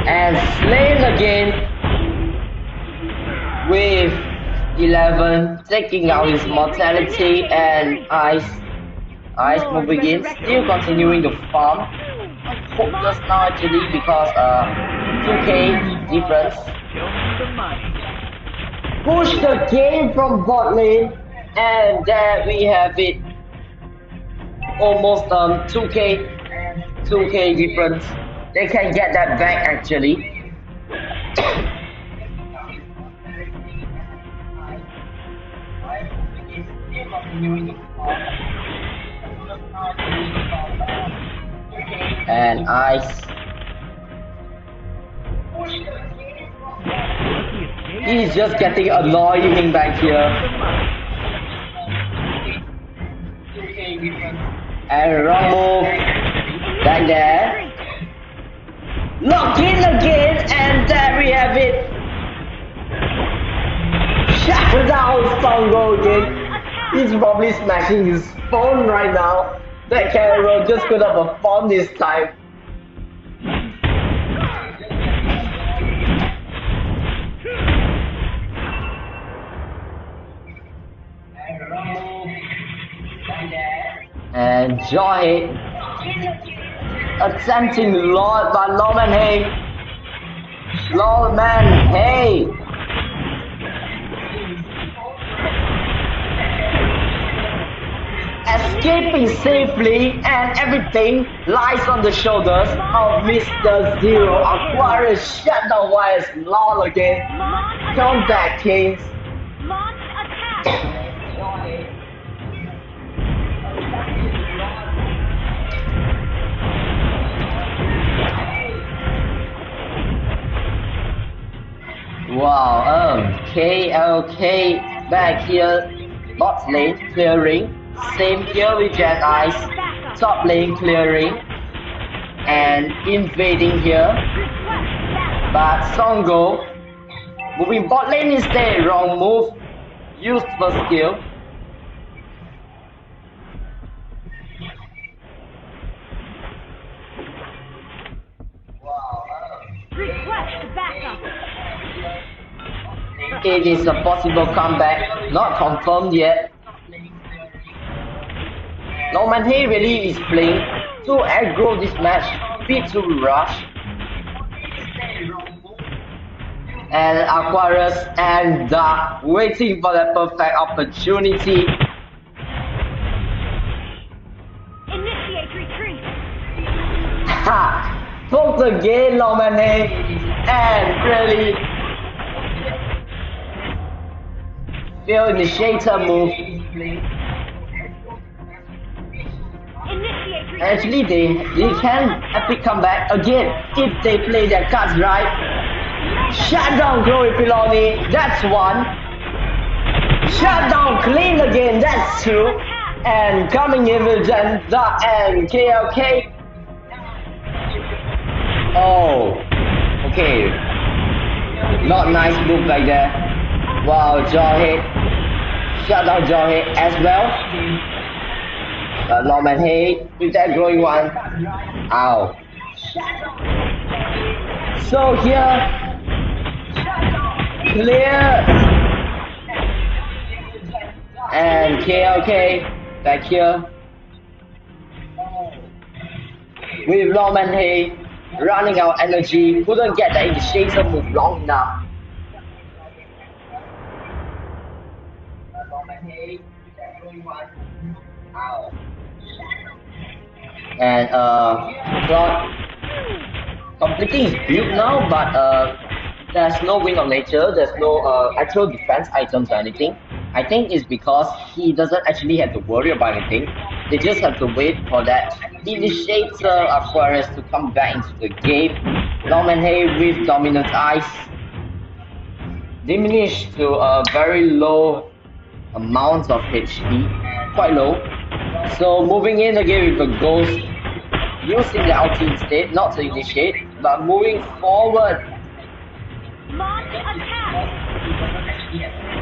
A: And slain again. With 11 taking out his mortality and Ice moving in. Still continuing to farm. Focus now actually because 2k difference. Push the game from bot lane, and there we have it. Almost 2k difference. They can get that back actually. And Ice. He's just getting annoying back here. And wrong move. Back there. Lock in again, and there we have it. Shut down Songo again. He's probably smashing his phone right now. That Carol just could have a phone this time. And Joy attempting Lord by Norman Hay. Norman Hay. Escaping safely, and everything lies on the shoulders of Mr. Zero. Aquarius shut down Wires Lord again. Come back, Kings.
C: Launch attack.
A: Wow, KLK back here, bot lane clearing, same here with Jet Eyes, top lane clearing, and invading here, but Songo moving bot lane instead, wrong move, used first skill.
C: Request backup.
A: It is a possible comeback, not confirmed yet. Norman Hay really is playing to aggro this match, bit to rush. And Aquarius and Dark waiting for the perfect opportunity.
C: Initiate retreat.
A: Ha! Both again, Norman Hay, and really fail initiator move.
C: Initiate retreat.
A: Actually, they can epic comeback again if they play their cards right. Shut down Glory Piloni, that's one. Shut down Clean again, that's two. And coming in with Dark and KLK. Oh, okay. Not nice move like that. Wow, Jawhead. Shut down Jawhead as well. Norman Hay with that growing one. Ow. So here, clear. And KLK back here. With Norman Hay running out energy, couldn't get the initiator move long enough. And Claude completing his build now, but there's no Wind of Nature, there's no actual defense items or anything. I think it's because he doesn't actually have to worry about anything. They just have to wait for that initiator Aquarius to come back into the game. Norman Hay with Dominant Eyes diminished to a very low amount of HP, quite low. So moving in again with a Ghost, using the ulti instead, not to initiate, but moving forward.
C: Launch attack.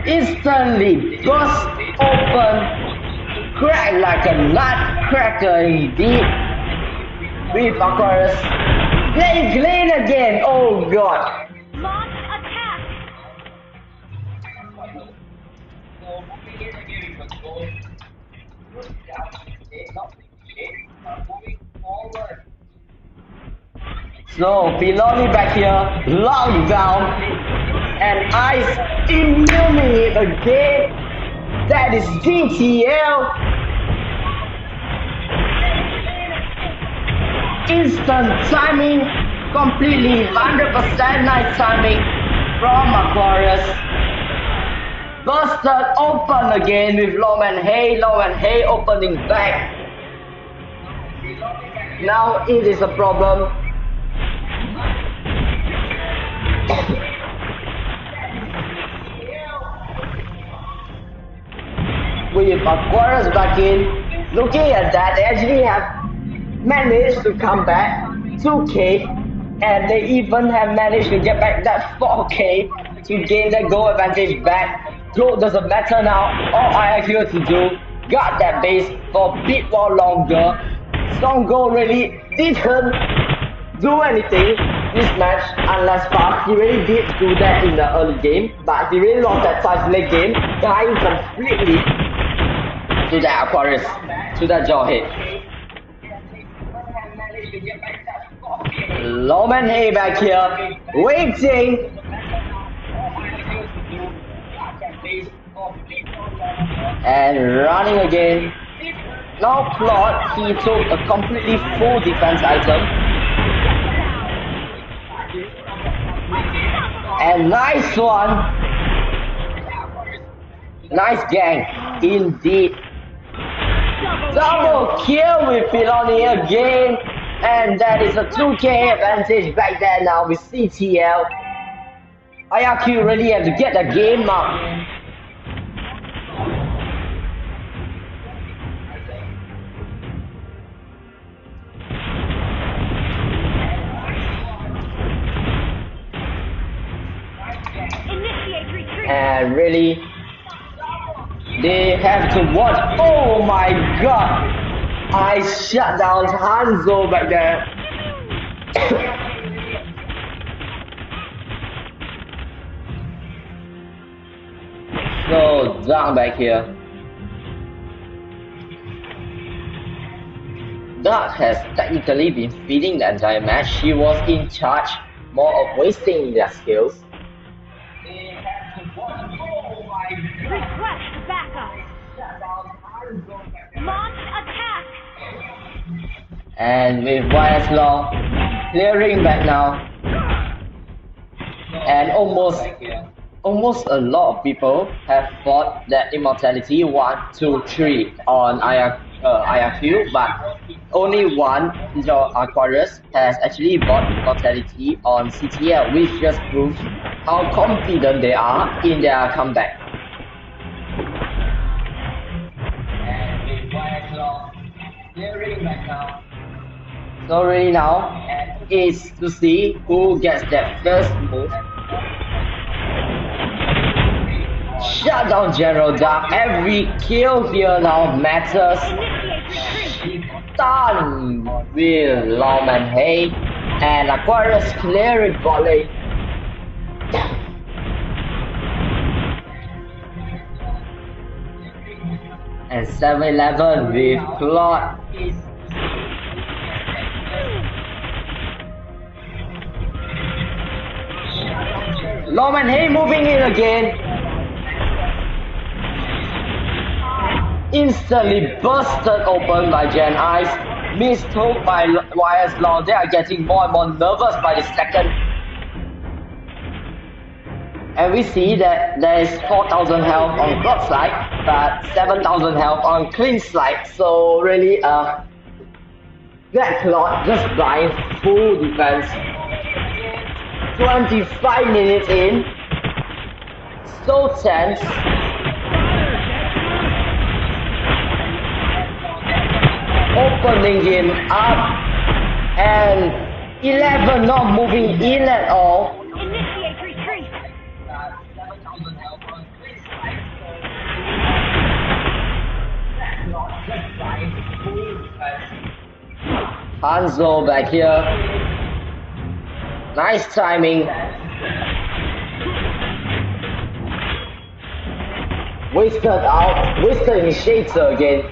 A: Instantly burst open, crack like a nutcracker indeed. With Aquarius playing clean again, oh god.
C: Launch attack.
A: So Piloni back here, locked down, and Ice immunity again. That is Day-Ctl. Instant timing, completely 100% nice timing from Aquarius. Busted open again with Norman Hay opening back. Now it is a problem. With Aquarius back in, looking at that, they actually have managed to come back 2k, and they even have managed to get back that 4k to gain that goal advantage back. Gold doesn't matter now, all I have here to do, got that base for a bit more longer. Songo really didn't do anything this match unless fast. He really did do that in the early game, but he really lost that touch late game, dying completely to that Aquarius, to that Jawhead. Norman Hay back here, waiting. And running again. Now Claude, he took a completely full defense item. And nice one. Nice gang, indeed. Double kill with Piloni again. And that is a 2k advantage back there now with CTL. IRQ really have to get the game up.
C: Initiate retreat.
A: And really, they have to watch. Oh my god! I shut down Hanzo back there. So Dark back here. Dark has technically been feeding the entire match. She was in charge more of wasting their skills.
C: Request backup. Launch attack.
A: And with YSLaw clearing back now. And almost a lot of people have bought that immortality 1, 2, 3 on IRQ, but only one, your Aquarius, has actually bought immortality on CTL, which just proves how confident they are in their comeback. And with YSLaw clearing back now. So really now is to see who gets that first move. Shut down General Dark. Every kill here now matters. Done with Lawman Hay and Aquarius clearing volley. And 7-11 with Claude. Lawman Hay moving in again. Instantly busted open by Gen Ice. Mistook by YSLaw. They are getting more and more nervous by the second. And we see that there is 4,000 health on Cloud side, but 7,000 health on Clean side. So really, that Cloud just blind full defense. 25 minutes in. So tense. Opening him up, and 11 not moving in at all.
C: Initiate retreat.
A: Hanzo back here. Nice timing. Wasted out. Wasted initiator again.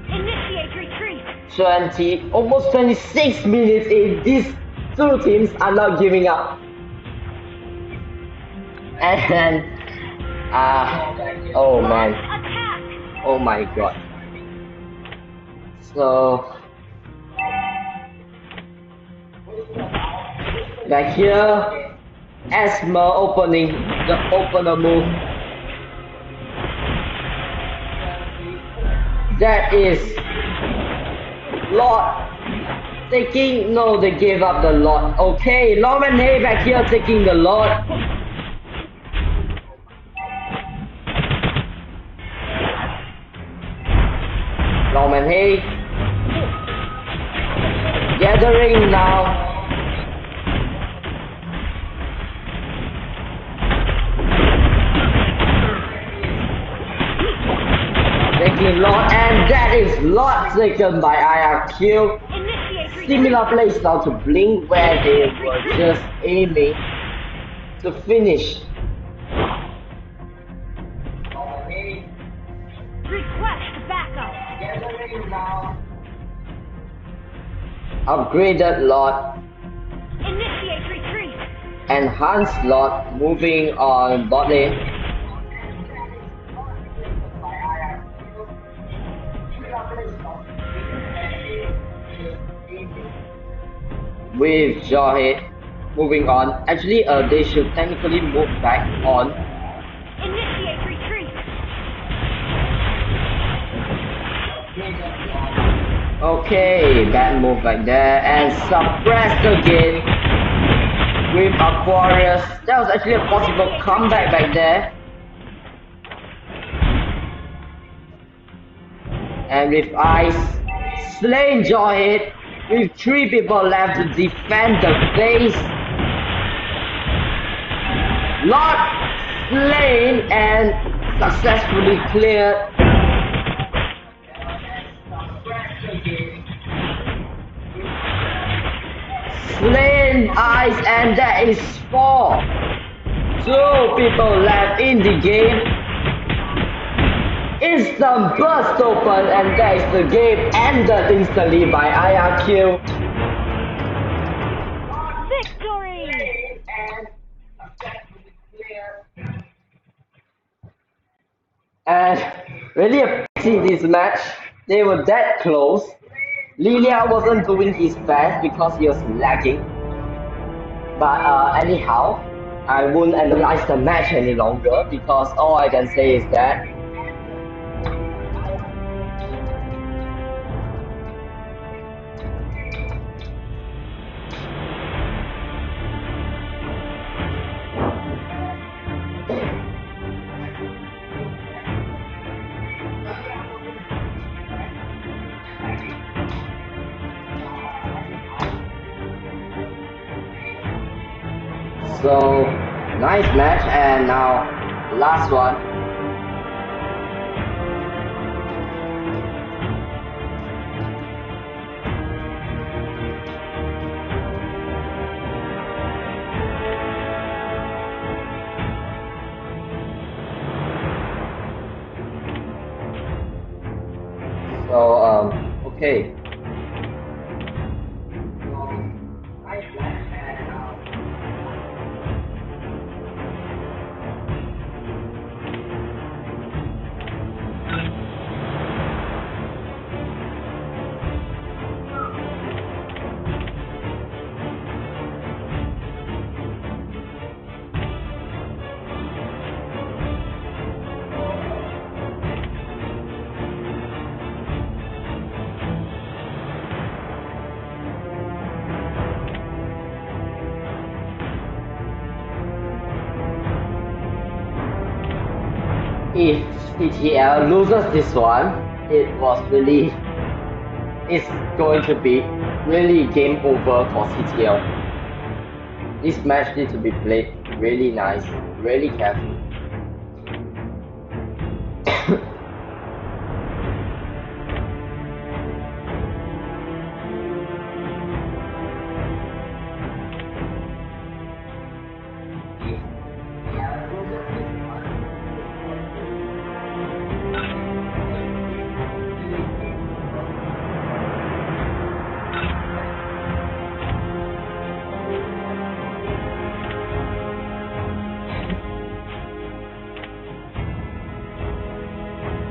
C: Initiate retreat.
A: 20, almost 26 minutes in. These two teams are not giving up. And oh man,
C: Attack.
A: oh my god. So back here, Asthma opening the opener move. That is Lord taking, no, they gave up the Lord. Okay, Lawman Hay back here taking the Lord. Lawman Hay gathering now. Taking Lord, and that is Lord taken by IRQ.
C: Initiate retreat.
A: Similar place now to Blink, where they were just aiming to finish.
C: Request backup.
A: Upgraded Lord,
C: Initiate retreat.
A: enhanced Lord moving on bot lane. With Jawhead moving on. Actually, they should technically move back on.
C: Initiate retreat.
A: Okay, bad move like that, and suppressed again with Aquarius. That was actually a possible comeback back there. And with Ice, Slain join it with 3 people left to defend the base. Lord slain and successfully cleared. Slain Ice, and that is 4. 2 people left in the game. Instant burst open, and that is the game ended instantly by IRQ.
C: Victory!
A: And really a pity this match. They were that close. Lilia wasn't doing his best because he was lagging. But anyhow, I won't analyze the match any longer because all I can say is that so nice match, and now last one. So okay. If CTL loses this one, it's going to be really game over for CTL. This match needs to be played really nice, really careful.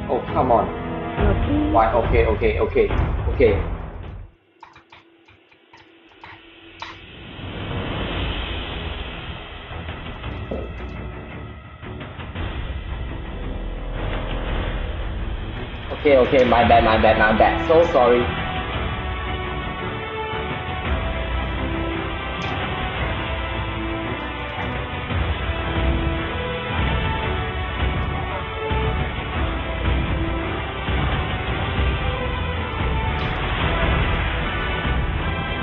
A: Oh, come on. Why? Okay. Okay, my bad. So sorry.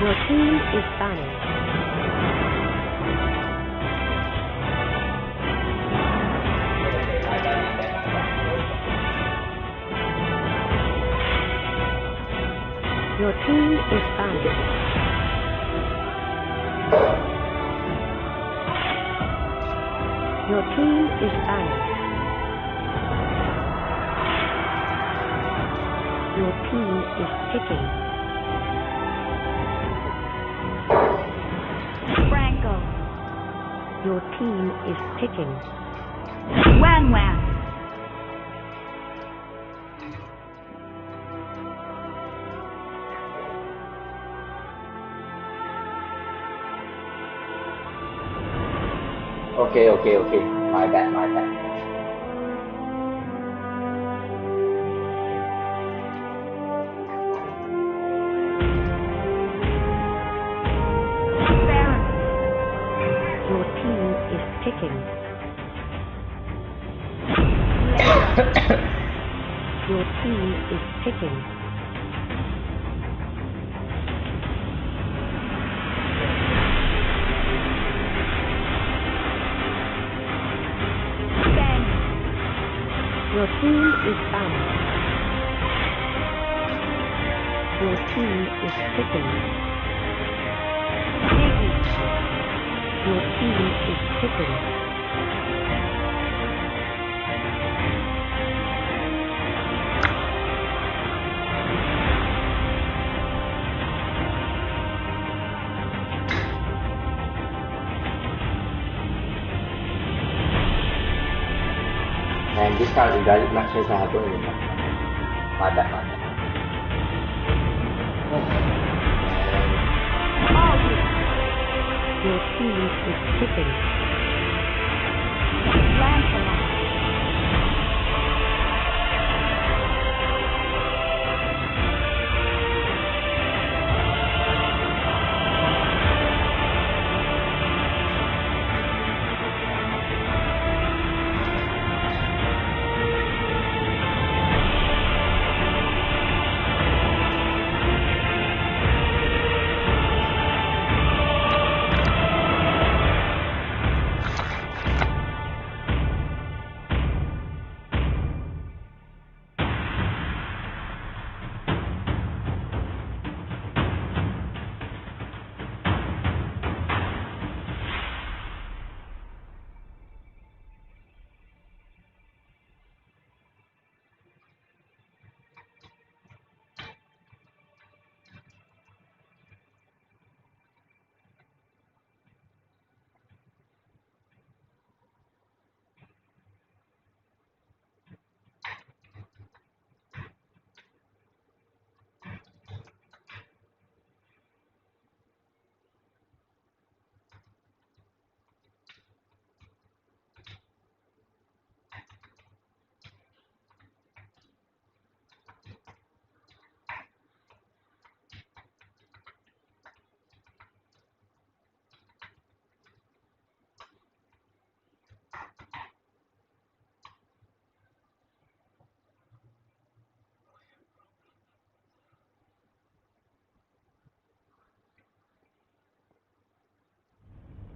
B: Your team is banning. Your team is banning. Your team is banning. Your team is picking.
C: Franco.
B: Your team is picking.
C: Wan Wan.
A: Okay. My bad.
B: ticking. Your team is ticking. Your team is balanced. Your team is ticking. Your team is ticking.
A: And this kind of invalid matches are happening in my bad.
B: Your team is ticking.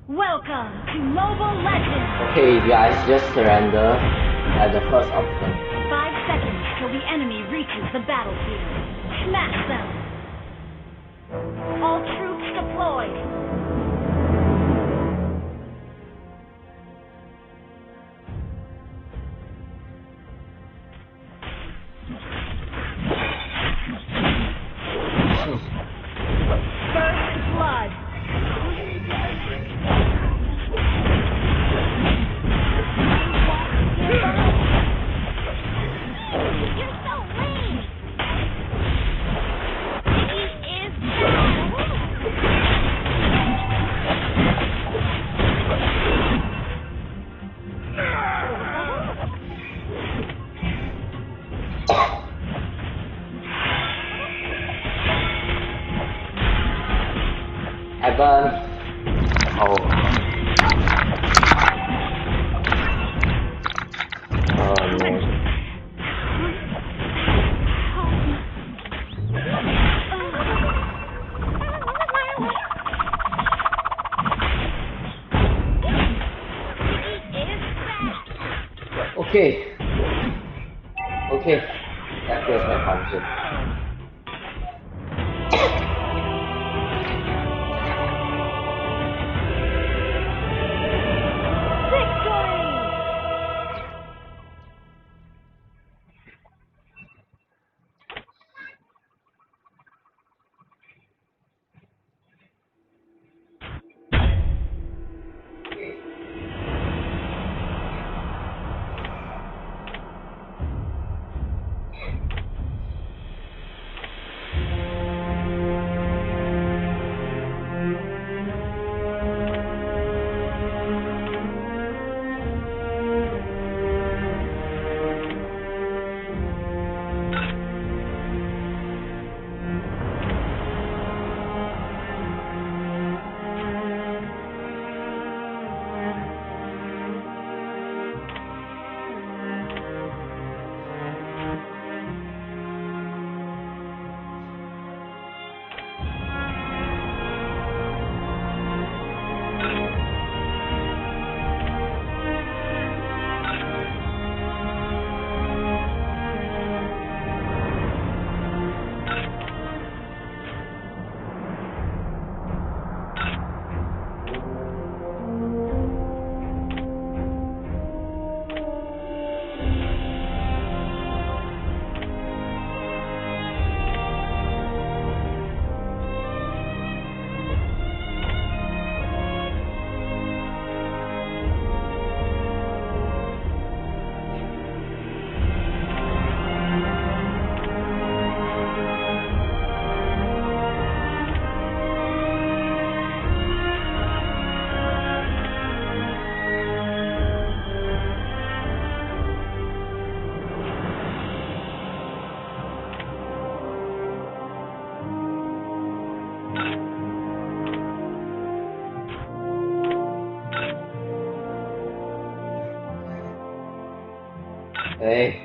C: Welcome to Mobile Legends!
A: Okay, guys, just surrender at the first option.
C: 5 seconds till the enemy reaches the battlefield. Smash them! All troops deployed! First blood! You're so lame! He is
A: Evan. Oh. Oh no. Okay. Okay. That was my function. Hey.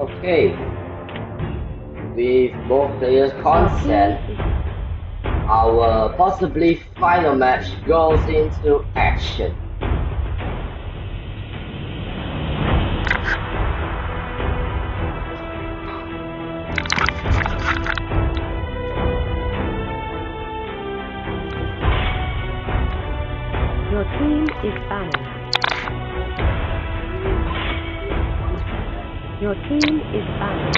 A: Okay, with both players' consent, our possibly final match goes into action.
B: Your team is banned. Your team is banned.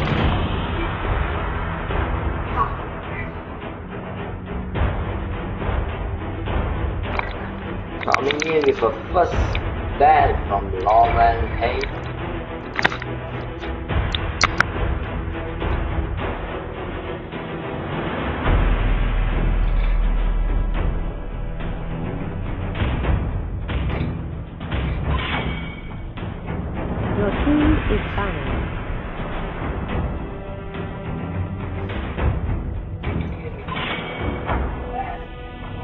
A: Coming in with a first ban from Lawman Hay.
B: Your team is banned.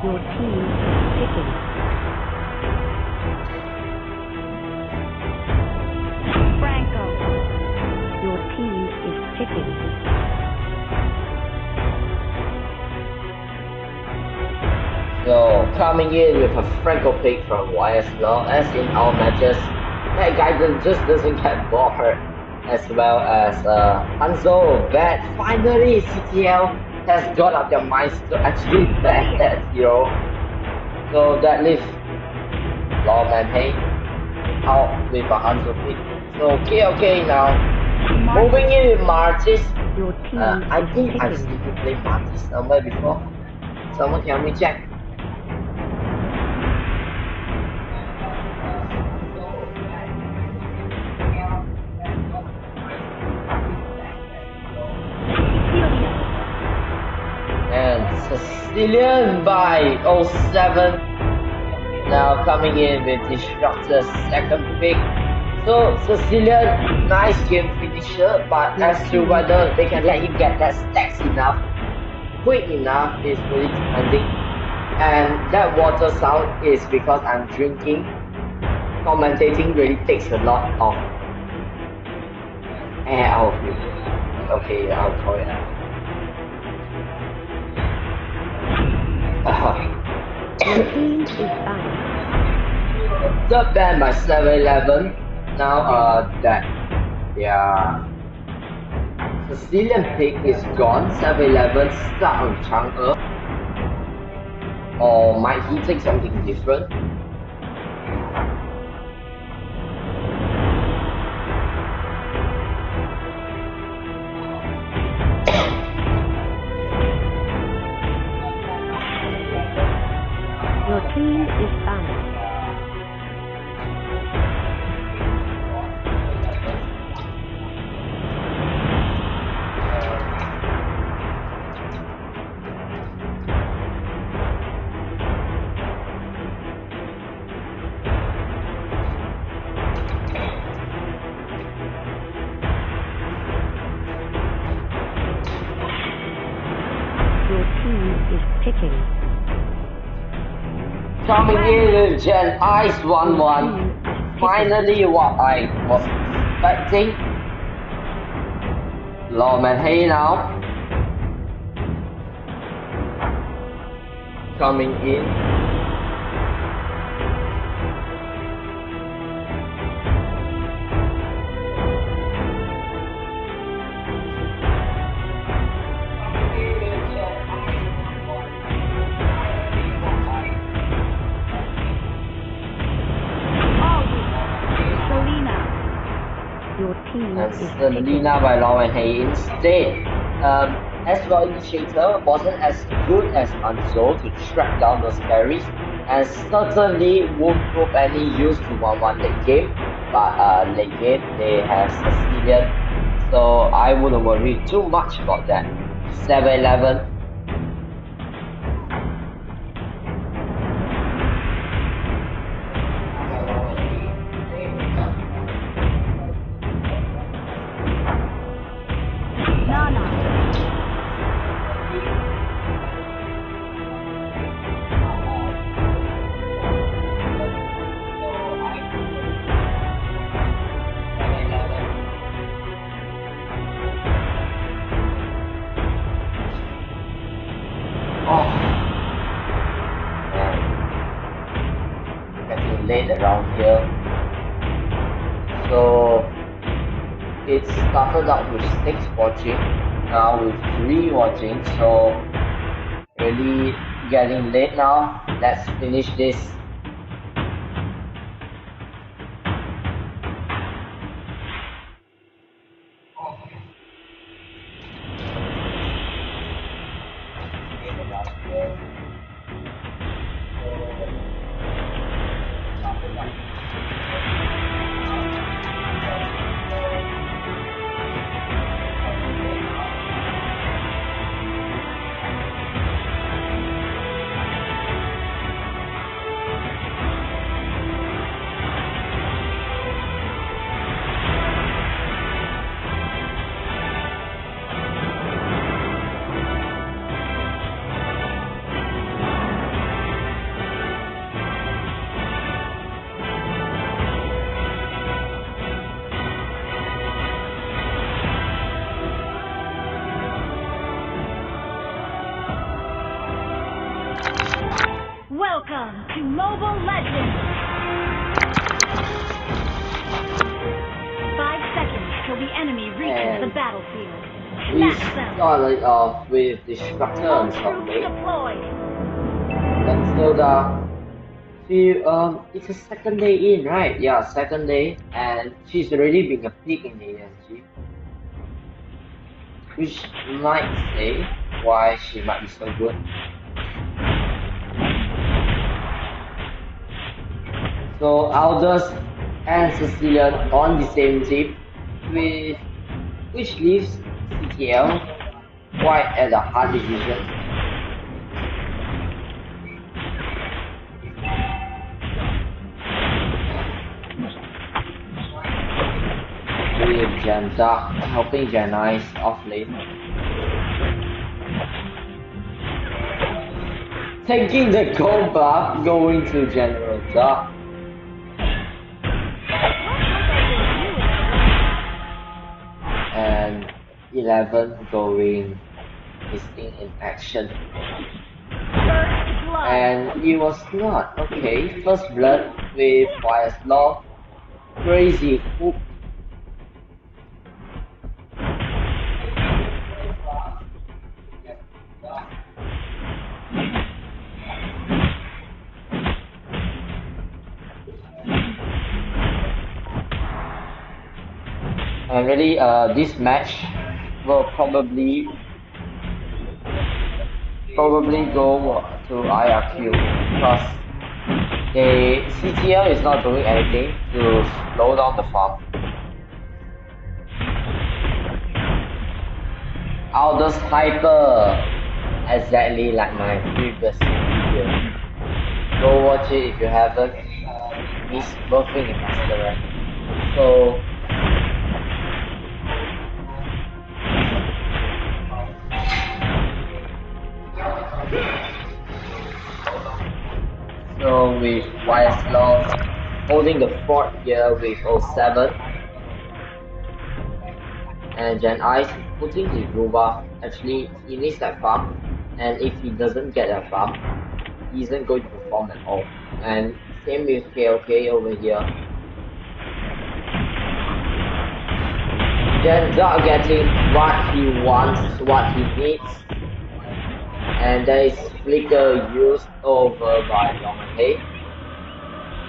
B: Your team is picking.
C: Franco.
B: Your team is picking.
A: So coming in with a Franco pick from YSL, as in our matches, that guy doesn't get more hurt, as well as Hanzo that finally CTL has got up their minds to actually ban that hero. So that leaves Lawman Hay out with a Hanzo pick. So okay now. Moving in with Martis.
B: Your team
A: I
B: is
A: think I've
B: picking.
A: seen you play Martis somewhere before. Someone can help me check. And Sicilian by 07 now coming in with Disruptor's second pick. So Sicilian, nice game finisher, but as to whether they can let him get that stacks enough, quick enough is really depending. And that water sound is because I'm drinking. Commentating really takes a lot of air out of me. Okay, I'll call it out.
B: Your team is banned.
A: Third ban by 7-11. Now that yeah, Sicilian pick is gone. 7-Eleven start with Chang'e. Or might he take something different?
B: Your team is banned. Your team is picking.
A: Coming in with Gen Ice 1-1. Finally what I was expecting. Lawman Hay now. Coming in.
B: Your team
A: And
B: is
A: Selena by Lauren Hay instead. As well, Day-Ctl wasn't as good as Anzo to track down those carries, and certainly won't prove any use to 1-1 late game. But late game they have Sicilian, so I wouldn't worry too much about that. 7-Eleven. Getting late around here. So it started out with 6 watching, now with 3 watching, so really getting late now. Let's finish this.
C: Welcome to Mobile Legends! 5 seconds till the enemy reaches the battlefield.
A: We
C: Smash them!
A: started off with Destructor on
C: All
A: top
C: troops
A: lane.
C: deployed!
A: And Hilda, it's a second day in, right? Yeah, second day, and she's already been a peak in the AMG, which might say why she might be so good. So Aldous and Sicilian on the same team, with which leaves Day-Ctl quite at a hard decision. With Gen Dark helping Gen Ice off lane. Taking the gold buff, going to General Dark. And 11 going missing in action.
C: First blood!
A: And it was not. Okay, first blood with Fire's Law. Crazy hook. And really, this match will probably go to IRQ because the CTL is not doing anything to slow down the farm. Aldous Hyper, exactly like my previous video. Go watch it if you haven't. He's buffing in Master Rank. So with YS Long holding the fort here with 07 and Gen Ice putting his Ruba. Actually he needs that farm, and if he doesn't get that farm, he isn't going to perform at all. And same with KLK over here. Gen not getting what he wants, what he needs. And there is Flicker used over by Norman.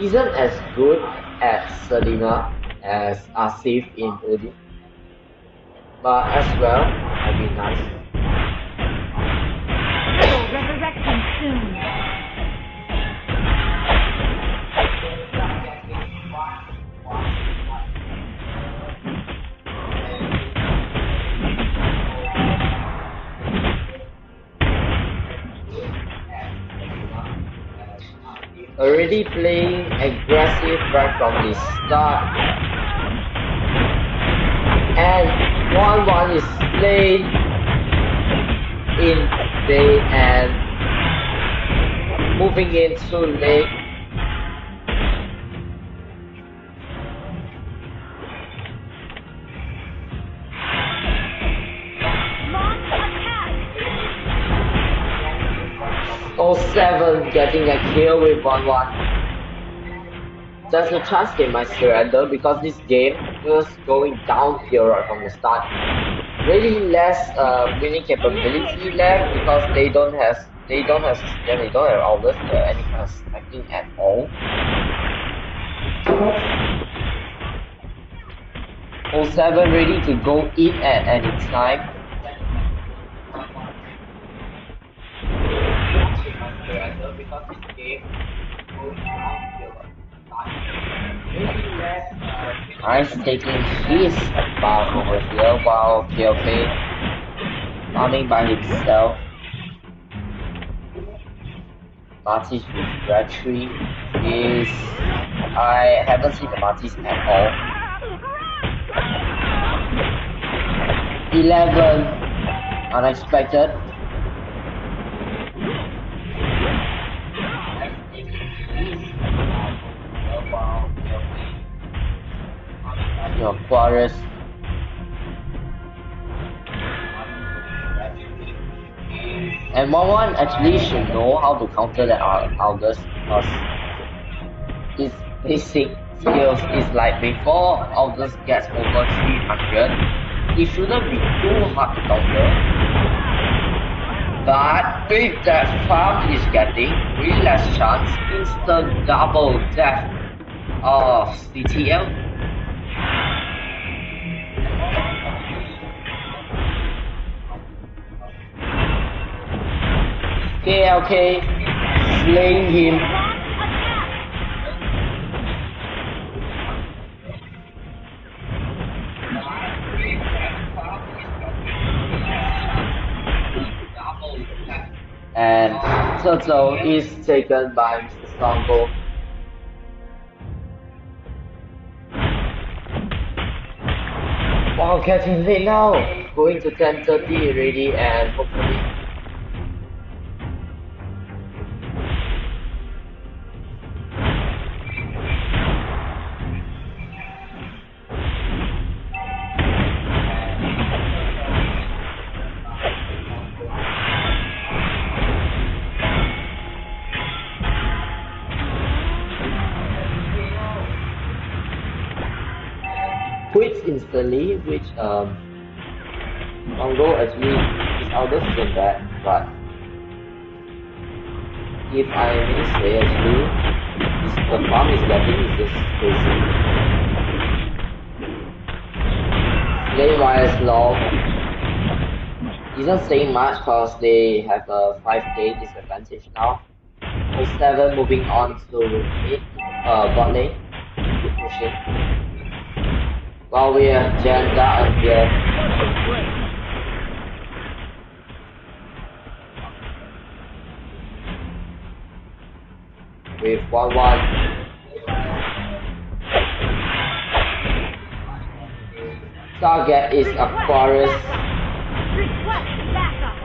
A: Isn't as good at Selena as Asif in Odin, but as well, might be nice.
C: Resurrection soon.
A: Already playing aggressive right from the start, and 1-1 is played in day and moving in too late. Oh, 07 getting a kill with 1-1. There's a chance they might surrender because this game was going downhill right from the start. Really less winning capability left because they don't have system, they don't have outlets or any kind of stacking at all. 07 ready to go in at any time. Because this game Ice taking his buff over here while KLK farming by himself. Martis with Ratri is... I haven't seen the Martis at all. 11 unexpected. Your Quares. And 1-1 actually should know how to counter that Aldous because his basic skills is like before Aldous gets over 300, it shouldn't be too hard to counter. But with that farm he's getting, really less chance, instant double death of CTL. KLK slaying him. And Turtle is taken by Mr. Stongo. Wow, getting late now. Going to 10:30 already, and hopefully quits instantly, which Mongo actually is Aldous than that, but if I may say actually the farm is getting is just crazy. Lane wise long isn't saying much because they have a 5k disadvantage now. 07 moving on to mid bot lane. Keep pushing. While we have Janda on here. With 1-1. Target is Aquarius.
C: Request backup.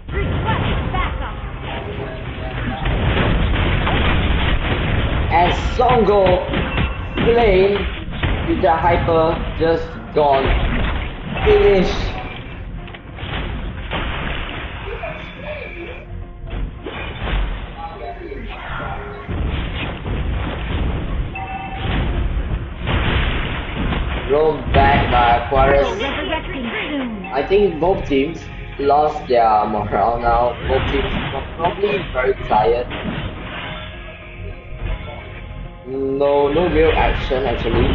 C: Request backup.
A: And Songo playing with the hyper just gone. Finish. Rolled back by Aquarius.
C: Resurrecting soon.
A: I think both teams lost their morale now. Both teams are probably very tired. No real action actually.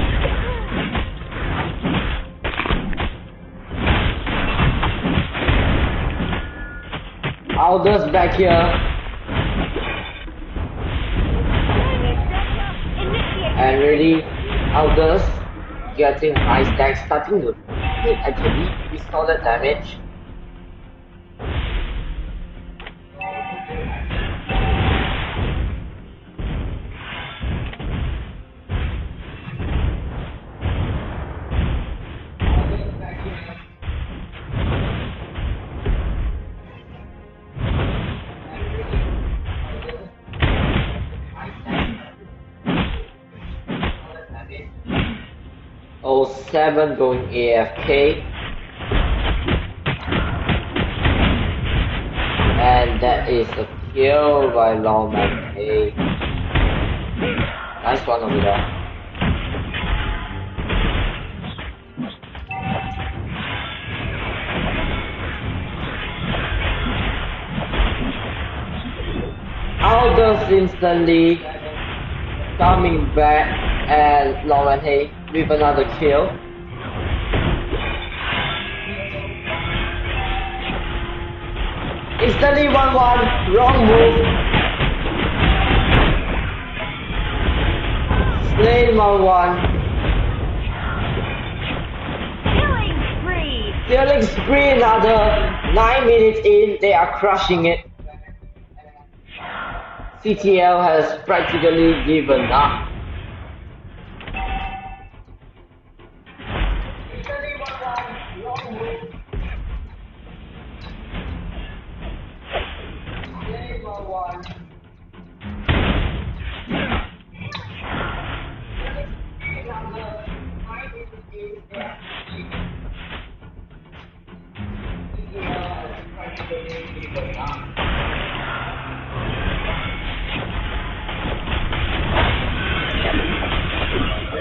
A: Aldous back here. And really, Aldous getting high stacks, starting to hit actually with solid damage. Oh, 07 going AFK. And that is a kill by Lawman A. Nice one over there. Aldous instantly coming back and Lawman A with another kill. Instantly 1-1, wrong move. Slain 1-1.
C: Killing spree.
A: Killing spree another 9 minutes in, they are crushing it. CTL has practically given up.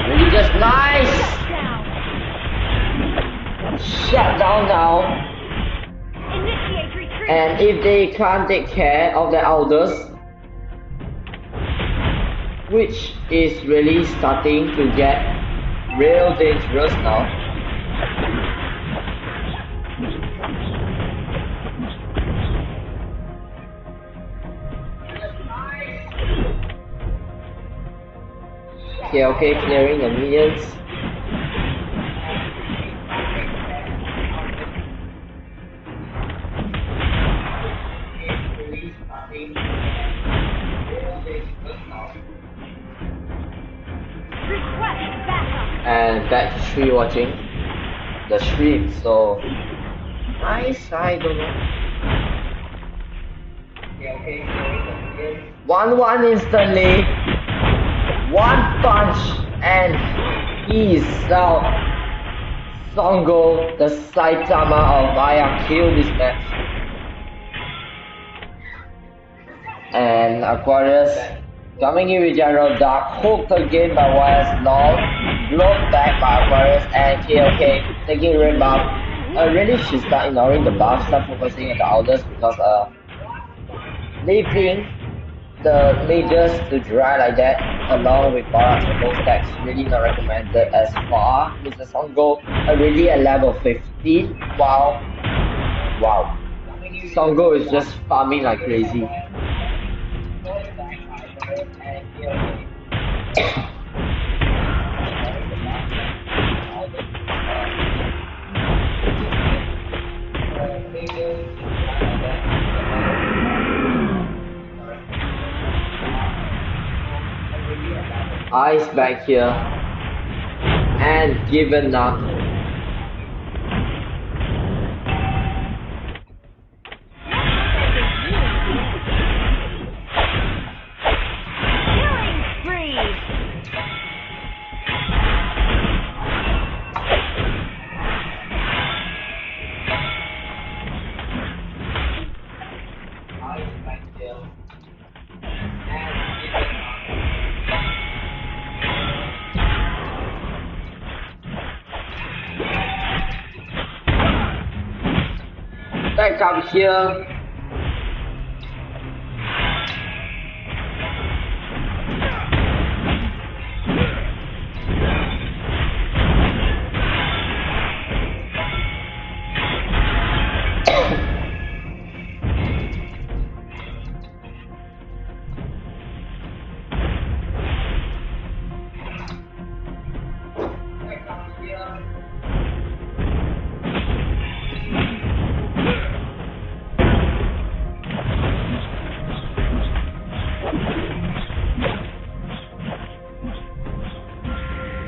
A: Really just nice! Shut down now.
C: Initiate retreat.
A: And if they can't take care of the elders, which is really starting to get real dangerous now. Okay, clearing the minions. And back to Shree watching the stream, so nice, I don't know. Okay, 1-1 instantly. One punch and he's out. Songo, the Saitama of Maya, killed this match. And Aquarius coming in with General Dark, hooked again by YS Long, blown back by Aquarius and KOK taking red buff. Really should start ignoring the buff, start focusing on the elders because leaving the mages to dry like that along with Barat and those stacks really not recommended as far. Mr. Songo already at level 15. Wow. Wow. Songo is just farming like crazy. Ice back here and given up. Back up here.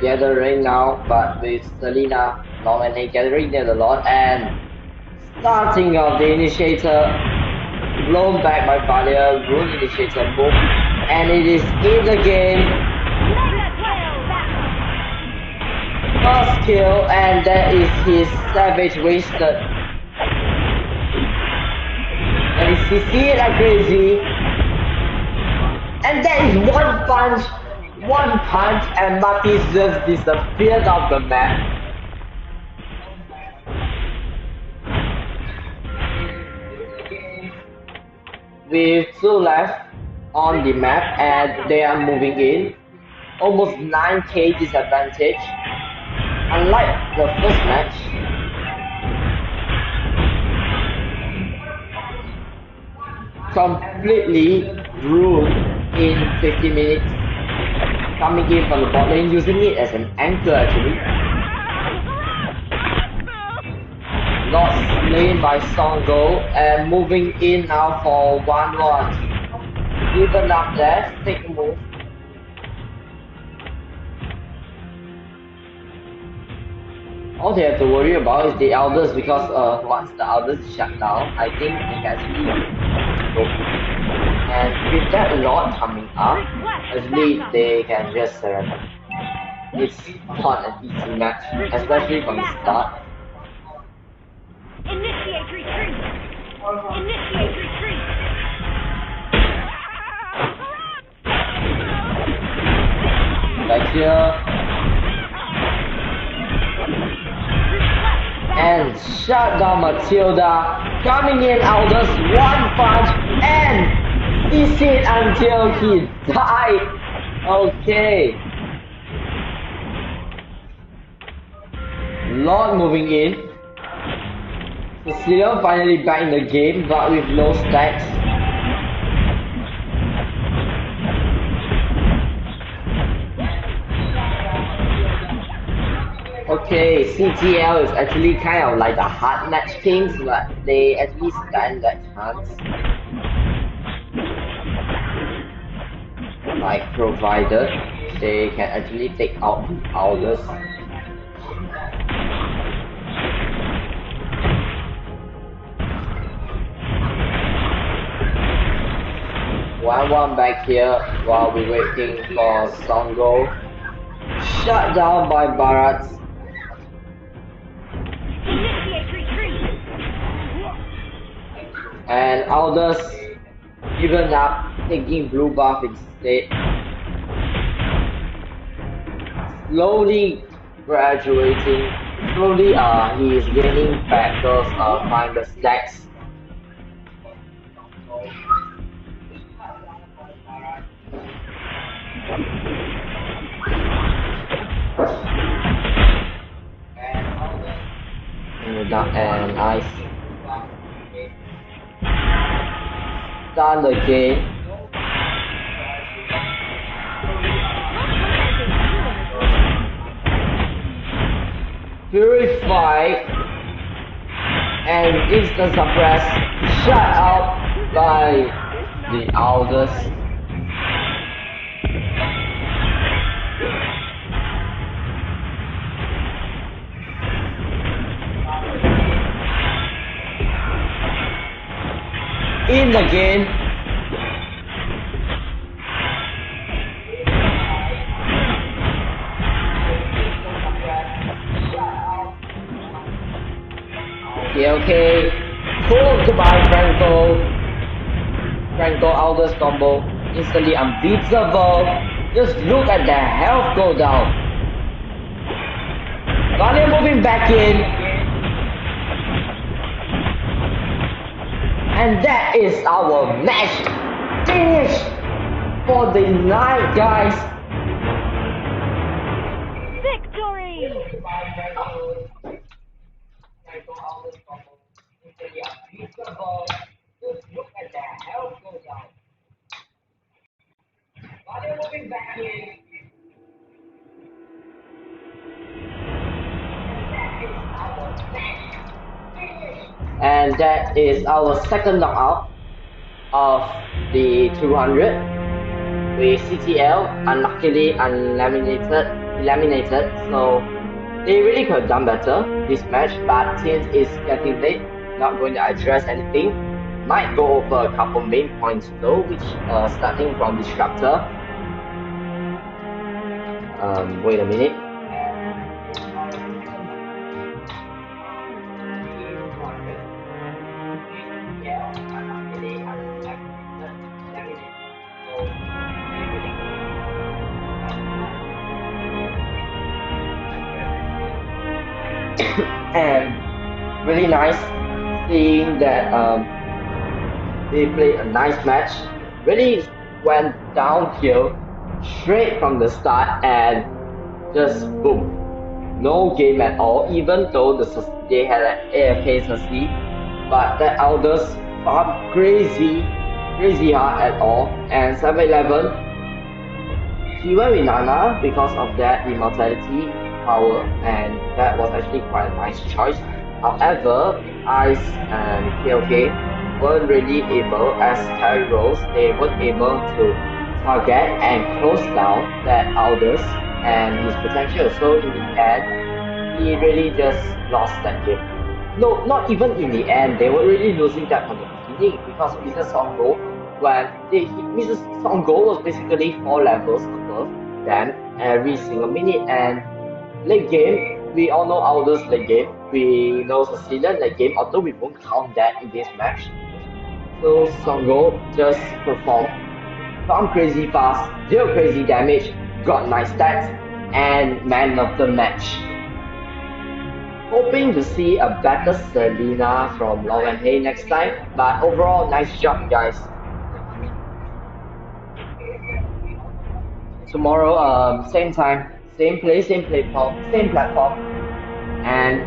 A: Gathering now, but with Selena, Long and A gathering there a lot, and starting of the initiator, blown back by Valia, Rune initiator move, and it is in the game. First kill, and that is his savage wasted. And he see it like crazy, and that is one punch and Marty just disappeared off the map. With 2 left on the map and they are moving in. Almost 9k disadvantage. Unlike the first match. Completely ruined in 50 minutes. Coming in from the bot lane, using it as an anchor actually. Not slain by Songo and moving in now for 1-1. Even up there, take a move. All they have to worry about is the elders because once the elders is shut down, I think they can actually go. And with that lot coming up, actually they can just surrender. It's not an easy match, especially from the start.
C: Initiate retreat! Initiate retreat!
A: Back here. And shut down Matilda. Coming in Aldous, 1 punch and CC it until he died. Okay. Lord moving in. Cecilia finally back in the game, but with low stacks. Okay, CTL is actually kind of like the hard match kings, but they at least stand that chance. Like, provided they can actually take out the Aldous. One back here while we're waiting for Songo. Shut down by Bharat. And Aldous given up, taking blue buff instead. Slowly graduating. Slowly he is gaining back those find the stacks. And I start again. Purify and instant suppress, shut out by the elders. In again. Okay. Cool, goodbye, Franco. Franco Aldous combo. Instantly unbeatable. Just look at the health go down. Guardian moving back in. And that is our match finish for the night, guys.
C: Victory!
A: And that is our second knockout of the 200 with CTL unluckily eliminated. So they really could have done better this match, but since it's getting late, not going to address anything. Might go over a couple main points though, which starting from Disruptor. Wait a minute. And really nice seeing that they played a nice match. Really went downhill straight from the start and just boom, no game at all. Even though they had an AFK succeed, but that Elders farmed crazy hard at all. And 7-11, he went with Nana because of that immortality power, and that was actually quite a nice choice. However, Ice and KOK weren't really able, as carry roles, they weren't able to target and close down that Aldous and his potential. So in the end, he really just lost that game. No, not even in the end, they were really losing that from the beginning because Mr. Songo, when Mr. Songo was basically 4 levels above them every single minute. And late game, we all know Aldous late game, we know Sicilian late game, although we won't count that in this match. So Songo just performed, farmed crazy fast, dealt crazy damage, got nice stats, and man of the match. Hoping to see a better Selena from Long and Hay next time, but overall, nice job, guys. Tomorrow, same time, same place, same platform, and